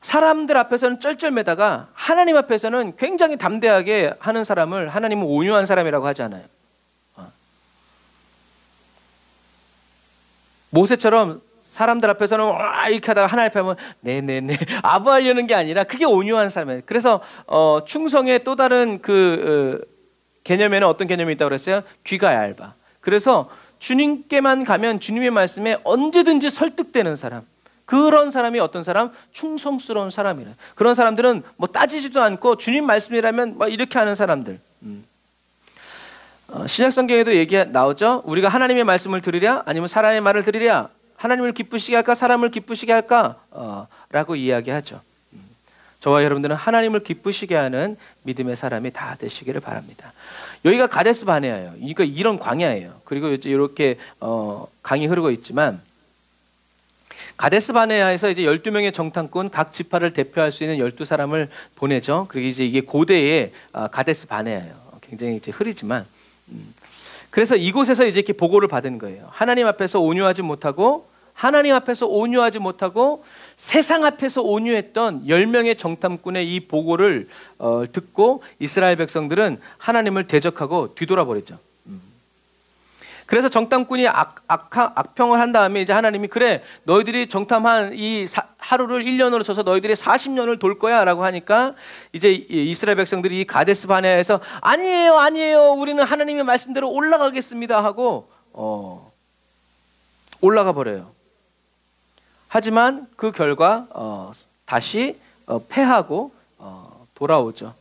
Speaker 1: 사람들 앞에서는 쩔쩔매다가 하나님 앞에서는 굉장히 담대하게 하는 사람을 하나님은 온유한 사람이라고 하잖아요. 모세처럼 사람들 앞에서는 와 이렇게 하다가 하나님 앞에 하면 네네네 아부하려는 게 아니라 그게 온유한 사람이에요. 그래서 충성의 또 다른 개념에는 어떤 개념이 있다고 그랬어요? 귀가 얇아. 그래서 주님께만 가면 주님의 말씀에 언제든지 설득되는 사람. 그런 사람이 어떤 사람? 충성스러운 사람이래. 그런 사람들은 뭐 따지지도 않고 주님 말씀이라면 막 이렇게 하는 사람들. 신약 성경에도 나오죠. 우리가 하나님의 말씀을 들으랴 아니면 사람의 말을 들으랴 하나님을 기쁘시게 할까 사람을 기쁘시게 할까 라고 이야기하죠. 저와 여러분들은 하나님을 기쁘시게 하는 믿음의 사람이 다 되시기를 바랍니다. 여기가 가데스 바네아예요. 그러니까 이런 광야예요. 그리고 이렇게 강이 흐르고 있지만 가데스 바네아에서 이제 12명의 정탐꾼 각 지파를 대표할 수 있는 12사람을 보내죠. 그리고 이제 이게 고대의 가데스 바네아예요. 굉장히 이제 흐리지만 그래서 이곳에서 이제 이렇게 보고를 받은 거예요. 하나님 앞에서 온유하지 못하고 세상 앞에서 온유했던 10명의 정탐꾼의 이 보고를 듣고 이스라엘 백성들은 하나님을 대적하고 뒤돌아버렸죠. 그래서 정탐꾼이 악평을 한 다음에 이제 하나님이 그래 너희들이 정탐한 이 하루를 1년으로 쳐서 너희들이 40년을 돌 거야 라고 하니까 이제 이스라엘 백성들이 이 가데스 바네아에서 아니에요 우리는 하나님의 말씀대로 올라가겠습니다 하고 올라가 버려요. 하지만 그 결과 다시 패하고 돌아오죠.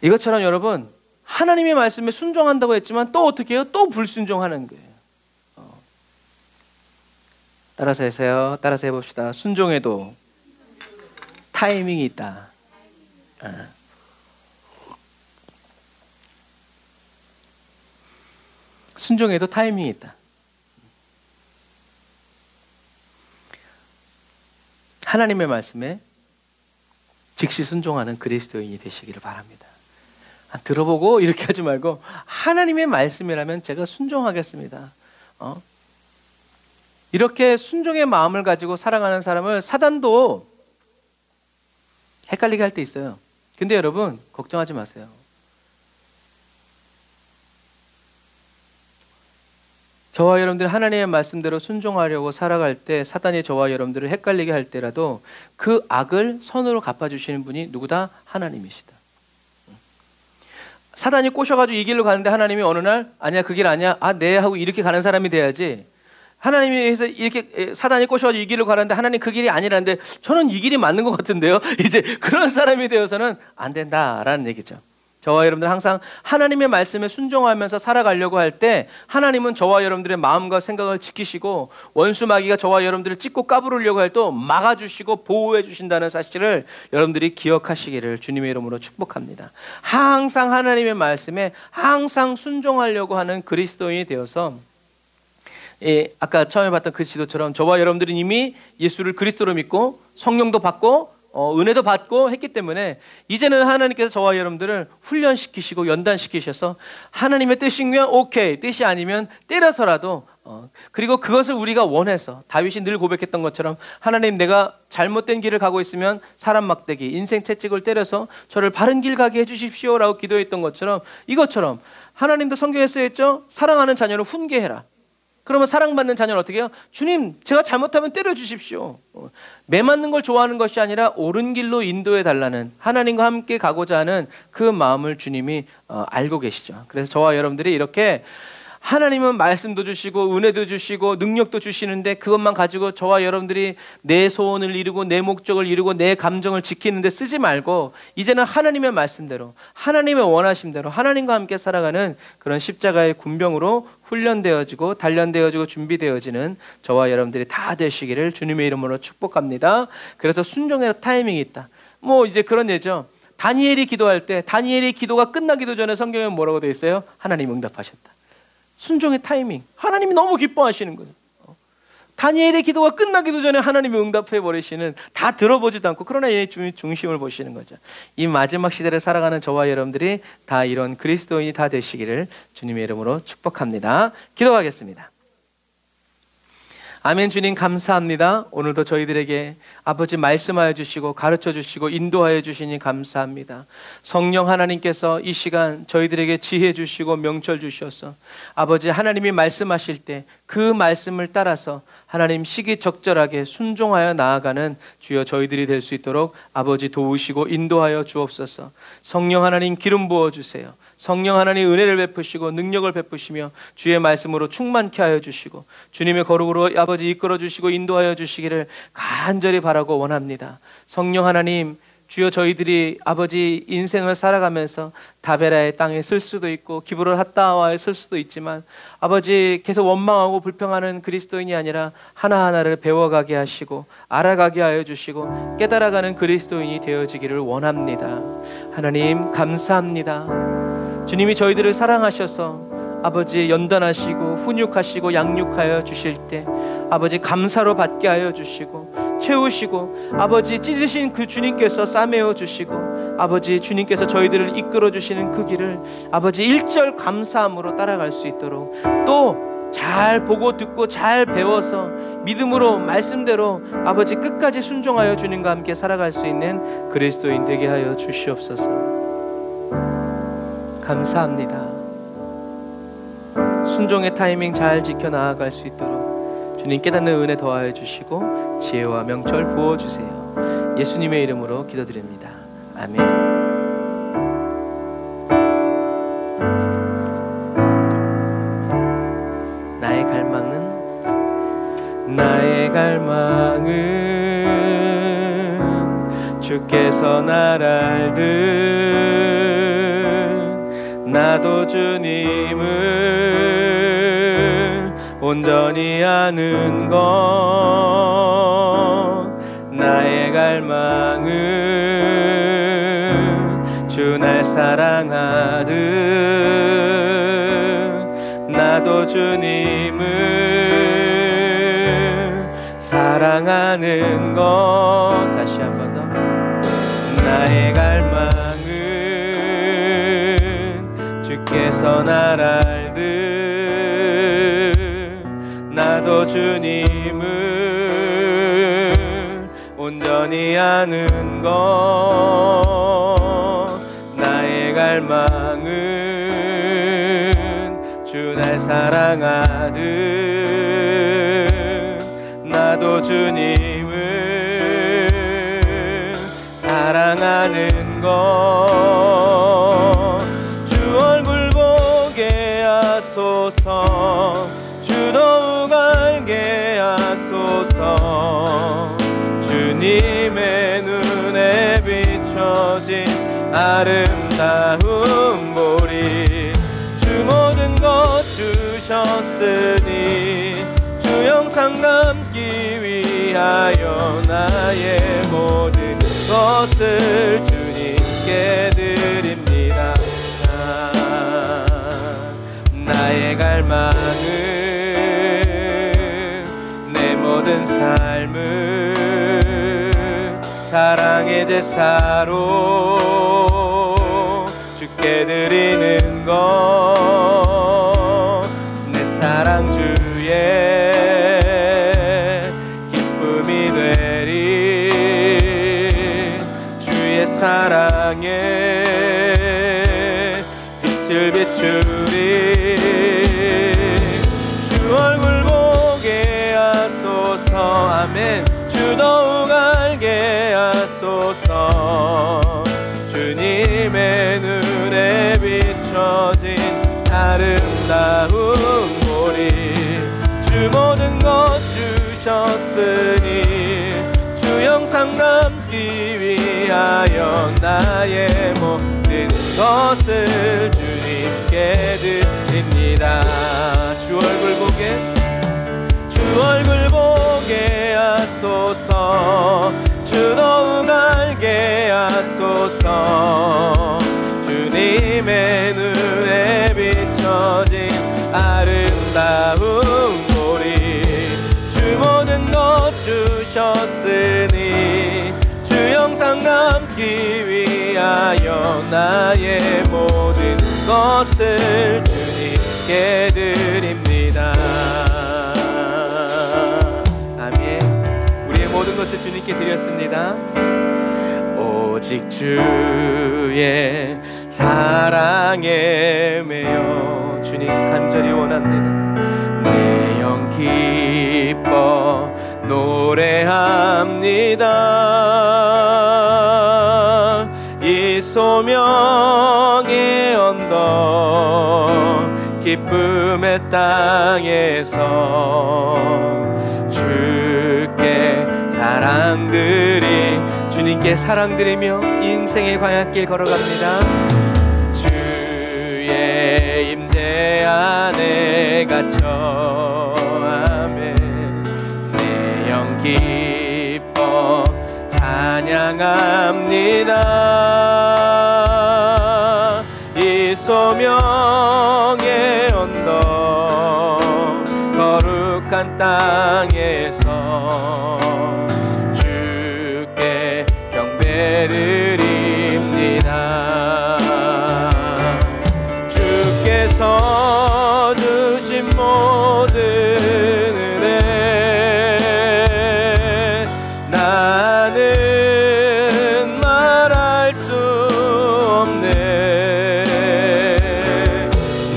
Speaker 1: 이것처럼 여러분 하나님의 말씀에 순종한다고 했지만 또 어떻게 해요? 또 불순종하는 거예요. 따라서 해서요. 따라서 해봅시다. 순종에도 타이밍이 있다. 순종에도 타이밍이 있다. 하나님의 말씀에 즉시 순종하는 그리스도인이 되시기를 바랍니다. 들어보고 이렇게 하지 말고 하나님의 말씀이라면 제가 순종하겠습니다. 이렇게 순종의 마음을 가지고 살아가는 사람을 사단도 헷갈리게 할 때 있어요. 근데 여러분 걱정하지 마세요. 저와 여러분들이 하나님의 말씀대로 순종하려고 살아갈 때 사단이 저와 여러분들을 헷갈리게 할 때라도 그 악을 선으로 갚아주시는 분이 누구다? 하나님이시다. 사단이 꼬셔가지고 이 길로 가는데 하나님이 어느 날 아니야 그 길 아니야 네 하고 이렇게 가는 사람이 돼야지. 하나님이 해서 이렇게 사단이 꼬셔가지고 이 길로 가는데 하나님 그 길이 아니라는데 저는 이 길이 맞는 것 같은데요. 이제 그런 사람이 되어서는 안 된다라는 얘기죠. 저와 여러분들 항상 하나님의 말씀에 순종하면서 살아가려고 할 때 하나님은 저와 여러분들의 마음과 생각을 지키시고 원수 마귀가 저와 여러분들을 찢고 까부르려고 할 때 막아주시고 보호해 주신다는 사실을 여러분들이 기억하시기를 주님의 이름으로 축복합니다. 항상 하나님의 말씀에 항상 순종하려고 하는 그리스도인이 되어서 아까 처음에 봤던 그 지도처럼 저와 여러분들은 이미 예수를 그리스도로 믿고 성령도 받고 은혜도 받고 했기 때문에 이제는 하나님께서 저와 여러분들을 훈련시키시고 연단시키셔서 하나님의 뜻이면 오케이, 뜻이 아니면 때려서라도 그리고 그것을 우리가 원해서 다윗이 늘 고백했던 것처럼 하나님 내가 잘못된 길을 가고 있으면 사람 막대기, 인생 채찍을 때려서 저를 바른 길 가게 해주십시오라고 기도했던 것처럼 이것처럼 하나님도 성경에 쓰여있죠. 사랑하는 자녀를 훈계해라. 그러면 사랑받는 자녀는 어떻게 해요? 주님 제가 잘못하면 때려주십시오. 매 맞는 걸 좋아하는 것이 아니라 옳은 길로 인도해 달라는 하나님과 함께 가고자 하는 그 마음을 주님이 알고 계시죠. 그래서 저와 여러분들이 이렇게 하나님은 말씀도 주시고 은혜도 주시고 능력도 주시는데 그것만 가지고 저와 여러분들이 내 소원을 이루고 내 목적을 이루고 내 감정을 지키는데 쓰지 말고 이제는 하나님의 말씀대로 하나님의 원하심대로 하나님과 함께 살아가는 그런 십자가의 군병으로 훈련되어지고 단련되어지고 준비되어지는 저와 여러분들이 다 되시기를 주님의 이름으로 축복합니다. 그래서 순종의 타이밍이 있다. 뭐 이제 그런 예죠. 다니엘이 기도할 때 다니엘의 기도가 끝나기도 전에 성경에 뭐라고 되어 있어요? 하나님 응답하셨다. 순종의 타이밍. 하나님이 너무 기뻐하시는 거죠. 다니엘의 기도가 끝나기도 전에 하나님이 응답해 버리시는 다 들어보지도 않고 그러나 얘의 중심을 보시는 거죠. 이 마지막 시대를 살아가는 저와 여러분들이 다 이런 그리스도인이 다 되시기를 주님의 이름으로 축복합니다. 기도하겠습니다. 아멘. 주님 감사합니다. 오늘도 저희들에게 아버지 말씀하여 주시고 가르쳐 주시고 인도하여 주시니 감사합니다. 성령 하나님께서 이 시간 저희들에게 지혜 주시고 명철 주셔서 아버지 하나님이 말씀하실 때 그 말씀을 따라서 하나님 시기적절하게 순종하여 나아가는 주여 저희들이 될 수 있도록 아버지 도우시고 인도하여 주옵소서. 성령 하나님 기름 부어주세요. 성령 하나님 은혜를 베푸시고 능력을 베푸시며 주의 말씀으로 충만케 하여 주시고 주님의 거룩으로 아버지 이끌어 주시고 인도하여 주시기를 간절히 바라고 원합니다. 성령 하나님 주여 저희들이 아버지 인생을 살아가면서 다베라의 땅에 쓸 수도 있고 기브롤 핫다와에 쓸 수도 있지만 아버지 계속 원망하고 불평하는 그리스도인이 아니라 하나하나를 배워가게 하시고 알아가게 하여 주시고 깨달아가는 그리스도인이 되어지기를 원합니다. 하나님 감사합니다. 주님이 저희들을 사랑하셔서 아버지 연단하시고 훈육하시고 양육하여 주실 때 아버지 감사로 받게 하여 주시고 채우시고 아버지 찢으신 그 주님께서 싸매어 주시고 아버지 주님께서 저희들을 이끌어 주시는 그 길을 아버지 1절 감사함으로 따라갈 수 있도록 또 잘 보고 듣고 잘 배워서 믿음으로 말씀대로 아버지 끝까지 순종하여 주님과 함께 살아갈 수 있는 그리스도인 되게 하여 주시옵소서. 감사합니다. 순종의 타이밍 잘 지켜 나아갈 수 있도록 주님 깨닫는 은혜 더하여 주시고 지혜와 명철 부어주세요. 예수님의 이름으로 기도드립니다. 아멘. 나의 갈망은 주께서 날 알듯 나도 주님을 온전히 아는 것. 나의 갈망은 주 날 사랑하듯 나도 주님을 사랑하는 것. 다시 한 번 더. 나의 갈망은 주께서 날 알듯 나도 주님을 온전히 아는 것. 나의 갈망은 주 날 사랑하듯 나도 주님을 사랑하는 것. 주 얼굴 보게 하소서. 주 더욱 알게 하소서. 주님의 눈에 비춰진 아름다운 보리. 주 모든 것 주셨으니 주 영상 남기 위하여 나의 모든 것을 주님께 드립니다. 나의 갈망은 내 모든 삶을 사랑의 제사로 주께 드리는 것. 내 사랑 주의 사랑에 빛을 비추리. 주 얼굴 보게 하소서. 아멘. 주 더욱 알게 하소서. 주님의 눈에 비춰진 아름다운 보리. 주 모든 것 주셨으니 주 영상 남기 위하여 나의 모든 것을 주님께 드립니다. 주 얼굴 보게, 주 얼굴 보게 하소서. 주 더욱 알게 하소서. 주님의 눈에 비춰진 아름다운 보리. 주 모든 것 주셨으니 주 영상 남기 위하여 나의 모든 것을 주님께 드립니다. 아멘. 우리의 모든 것을 주님께 드렸습니다. 오직 주의 사랑에 매여 주님 간절히 원합니다. 내 영 기뻐 노래합니다. 이 소명의 언덕 기쁨의 땅에서 주께 사랑드리 주님께 사랑드리며 인생의 광야길 걸어갑니다. 주의 임재 안에 갇혀 아멘. 내 영 기뻐 찬양합니다. 이 소명의 언덕 땅에서 주께 경배드립니다. 주께서 주신 모든 은혜 나는 말할 수 없네.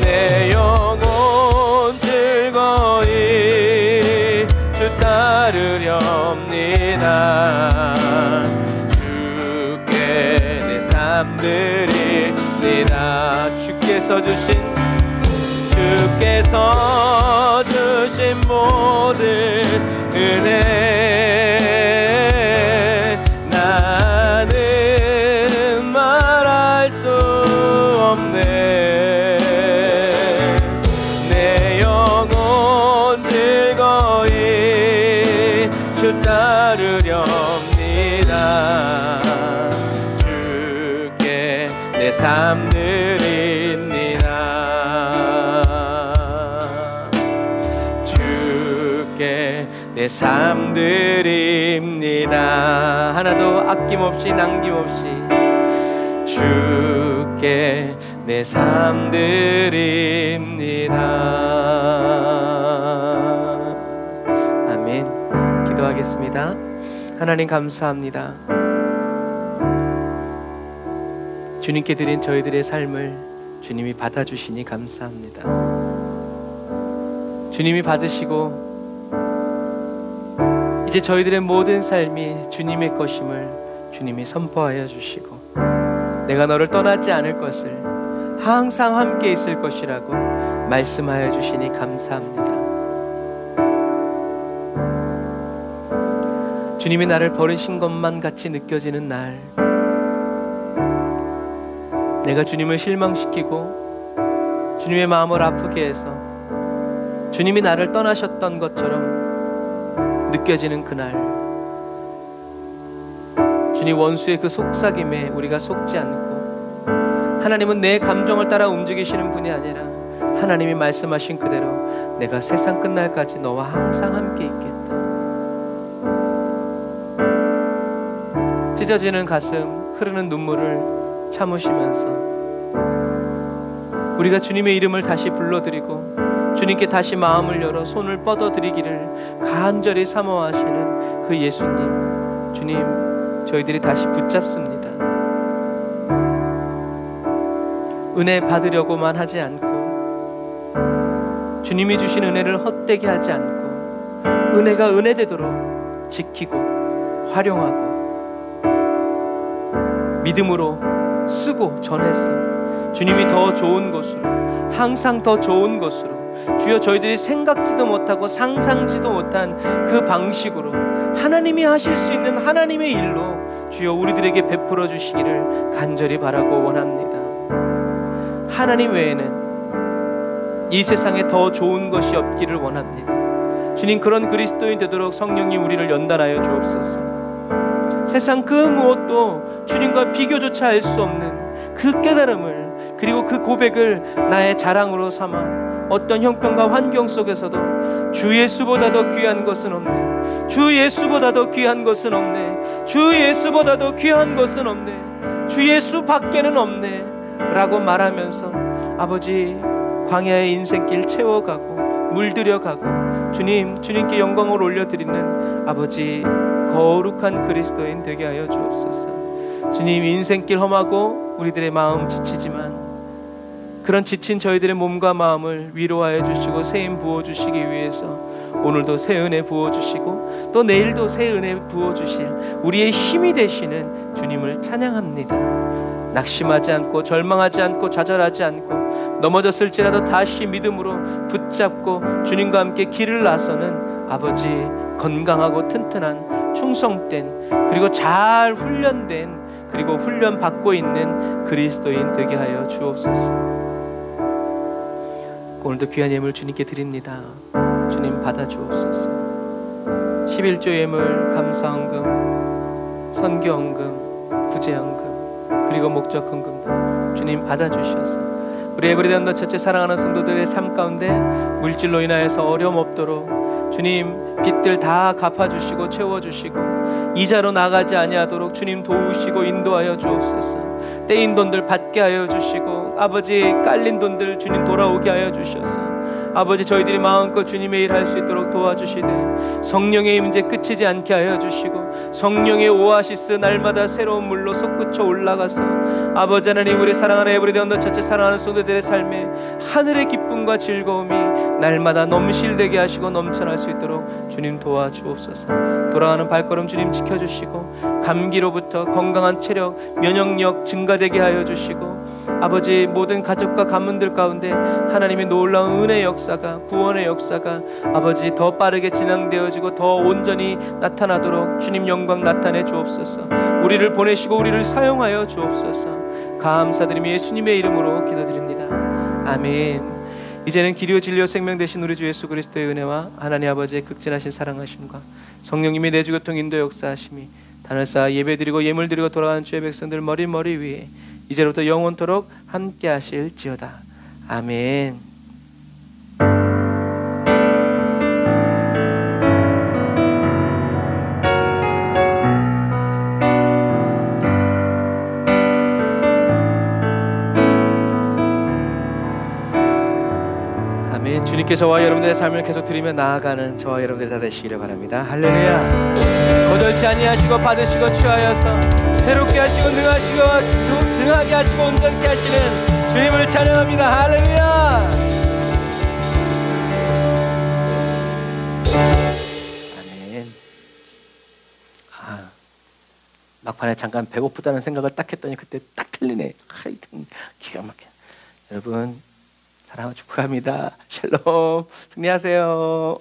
Speaker 1: 내 영혼 즐거이 주 따르렵니다. 주께 내 삶 드립니다. 주께서 주신 모든 은혜 나는 말할 수 없네. 내 영혼 즐거이 주 따르렵니다. 주께 내 삶 내 삶 드립니다. 하나도 아낌없이 남김없이 주께 내 삶 드립니다. 아멘. 기도하겠습니다. 하나님 감사합니다. 주님께 드린 저희들의 삶을 주님이 받아주시니 감사합니다. 주님이 받으시고 이제 저희들의 모든 삶이 주님의 것임을 주님이 선포하여 주시고 내가 너를 떠나지 않을 것을 항상 함께 있을 것이라고 말씀하여 주시니 감사합니다. 주님이 나를 버리신 것만 같이 느껴지는 날, 내가 주님을 실망시키고 주님의 마음을 아프게 해서 주님이 나를 떠나셨던 것처럼 느껴지는 그날, 주님 원수의 그 속삭임에 우리가 속지 않고 하나님은 내 감정을 따라 움직이시는 분이 아니라 하나님이 말씀하신 그대로 내가 세상 끝날까지 너와 항상 함께 있겠다. 찢어지는 가슴, 흐르는 눈물을 참으시면서 우리가 주님의 이름을 다시 불러드리고 주님께 다시 마음을 열어 손을 뻗어드리기를 간절히 사모하시는 그 예수님, 주님 저희들이 다시 붙잡습니다. 은혜 받으려고만 하지 않고 주님이 주신 은혜를 헛되게 하지 않고 은혜가 은혜되도록 지키고 활용하고 믿음으로 쓰고 전해서 주님이 더 좋은 곳으로, 항상 더 좋은 곳으로, 주여 저희들이 생각지도 못하고 상상지도 못한 그 방식으로 하나님이 하실 수 있는 하나님의 일로 주여 우리들에게 베풀어 주시기를 간절히 바라고 원합니다. 하나님 외에는 이 세상에 더 좋은 것이 없기를 원합니다. 주님, 그런 그리스도인 되도록 성령님 우리를 연단하여 주옵소서. 세상 그 무엇도 주님과 비교조차 할 수 없는 그 깨달음을, 그리고 그 고백을 나의 자랑으로 삼아 어떤 형편과 환경 속에서도 주 예수보다도 귀한 것은 없네, 주 예수보다도 귀한 것은 없네, 주 예수보다도 귀한 것은 없네, 주 예수 밖에는 없네 라고 말하면서 아버지 광야의 인생길 채워가고 물들여가고 주님께 영광을 올려드리는 아버지 거룩한 그리스도인 되게 하여 주옵소서. 주님, 인생길 험하고 우리들의 마음 지치지만 그런 지친 저희들의 몸과 마음을 위로하여 주시고 새 힘 부어주시기 위해서 오늘도 새 은혜 부어주시고 또 내일도 새 은혜 부어주실 우리의 힘이 되시는 주님을 찬양합니다. 낙심하지 않고 절망하지 않고 좌절하지 않고 넘어졌을지라도 다시 믿음으로 붙잡고 주님과 함께 길을 나서는 아버지 건강하고 튼튼한 충성된 그리고 잘 훈련된 그리고 훈련받고 있는 그리스도인 되게 하여 주옵소서. 오늘도 귀한 예물 주님께 드립니다. 주님 받아주옵소서. 11조 예물, 감사헌금, 선교헌금, 구제헌금, 그리고 목적헌금도 주님 받아주셔서 우리 에브리데이 언더 처치 사랑하는 성도들의 삶 가운데 물질로 인하여서 어려움 없도록 주님 빚들 다 갚아주시고 채워주시고 이자로 나가지 아니하도록 주님 도우시고 인도하여 주옵소서. 떼인 돈들 받게 하여 주시고 아버지 깔린 돈들 주님 돌아오게 하여 주셔서 아버지 저희들이 마음껏 주님의 일 할 수 있도록 도와주시되 성령의 임재 끝이지 않게 하여 주시고 성령의 오아시스 날마다 새로운 물로 솟구쳐 올라가서 아버지 하나님 우리 사랑하는 에브리데이 언더처치 사랑하는 성도들의 삶에 하늘의 기쁨과 즐거움이 날마다 넘실되게 하시고 넘쳐날 수 있도록 주님 도와주옵소서. 돌아가는 발걸음 주님 지켜주시고 감기로부터 건강한 체력 면역력 증가되게 하여 주시고 아버지 모든 가족과 가문들 가운데 하나님의 놀라운 은혜의 역사가 구원의 역사가 아버지 더 빠르게 진행되어지고 더 온전히 나타나도록 주님 영광 나타내 주옵소서. 우리를 보내시고 우리를 사용하여 주옵소서. 감사드리며 예수님의 이름으로 기도드립니다. 아멘. 이제는 길이요 진리요 생명 되신 우리 주 예수 그리스도의 은혜와 하나님 아버지의 극진하신 사랑하심과 성령님의 내주교통 인도 역사하심이 단을 쌓아 예배드리고 예물드리고 돌아가는 주의 백성들 머리 위에 이제부터 영원토록 함께 하실지어다. 아멘. 아멘. 주님께 저와 여러분들의 삶을 계속 드리며 나아가는 저와 여러분들 다 되시기를 바랍니다. 할렐루야. 거절치 아니하시고 받으시고 취하여서 새롭게 하시고 능하게 하시고 온전케 하시는 주님을 찬양합니다. 할렐루야. 아멘. 막판에 잠깐 배고프다는 생각을 딱 했더니 그때 딱 틀리네. 하여튼 기가 막혀. 여러분 사랑하고 축복합니다. 샬롬. 승리하세요.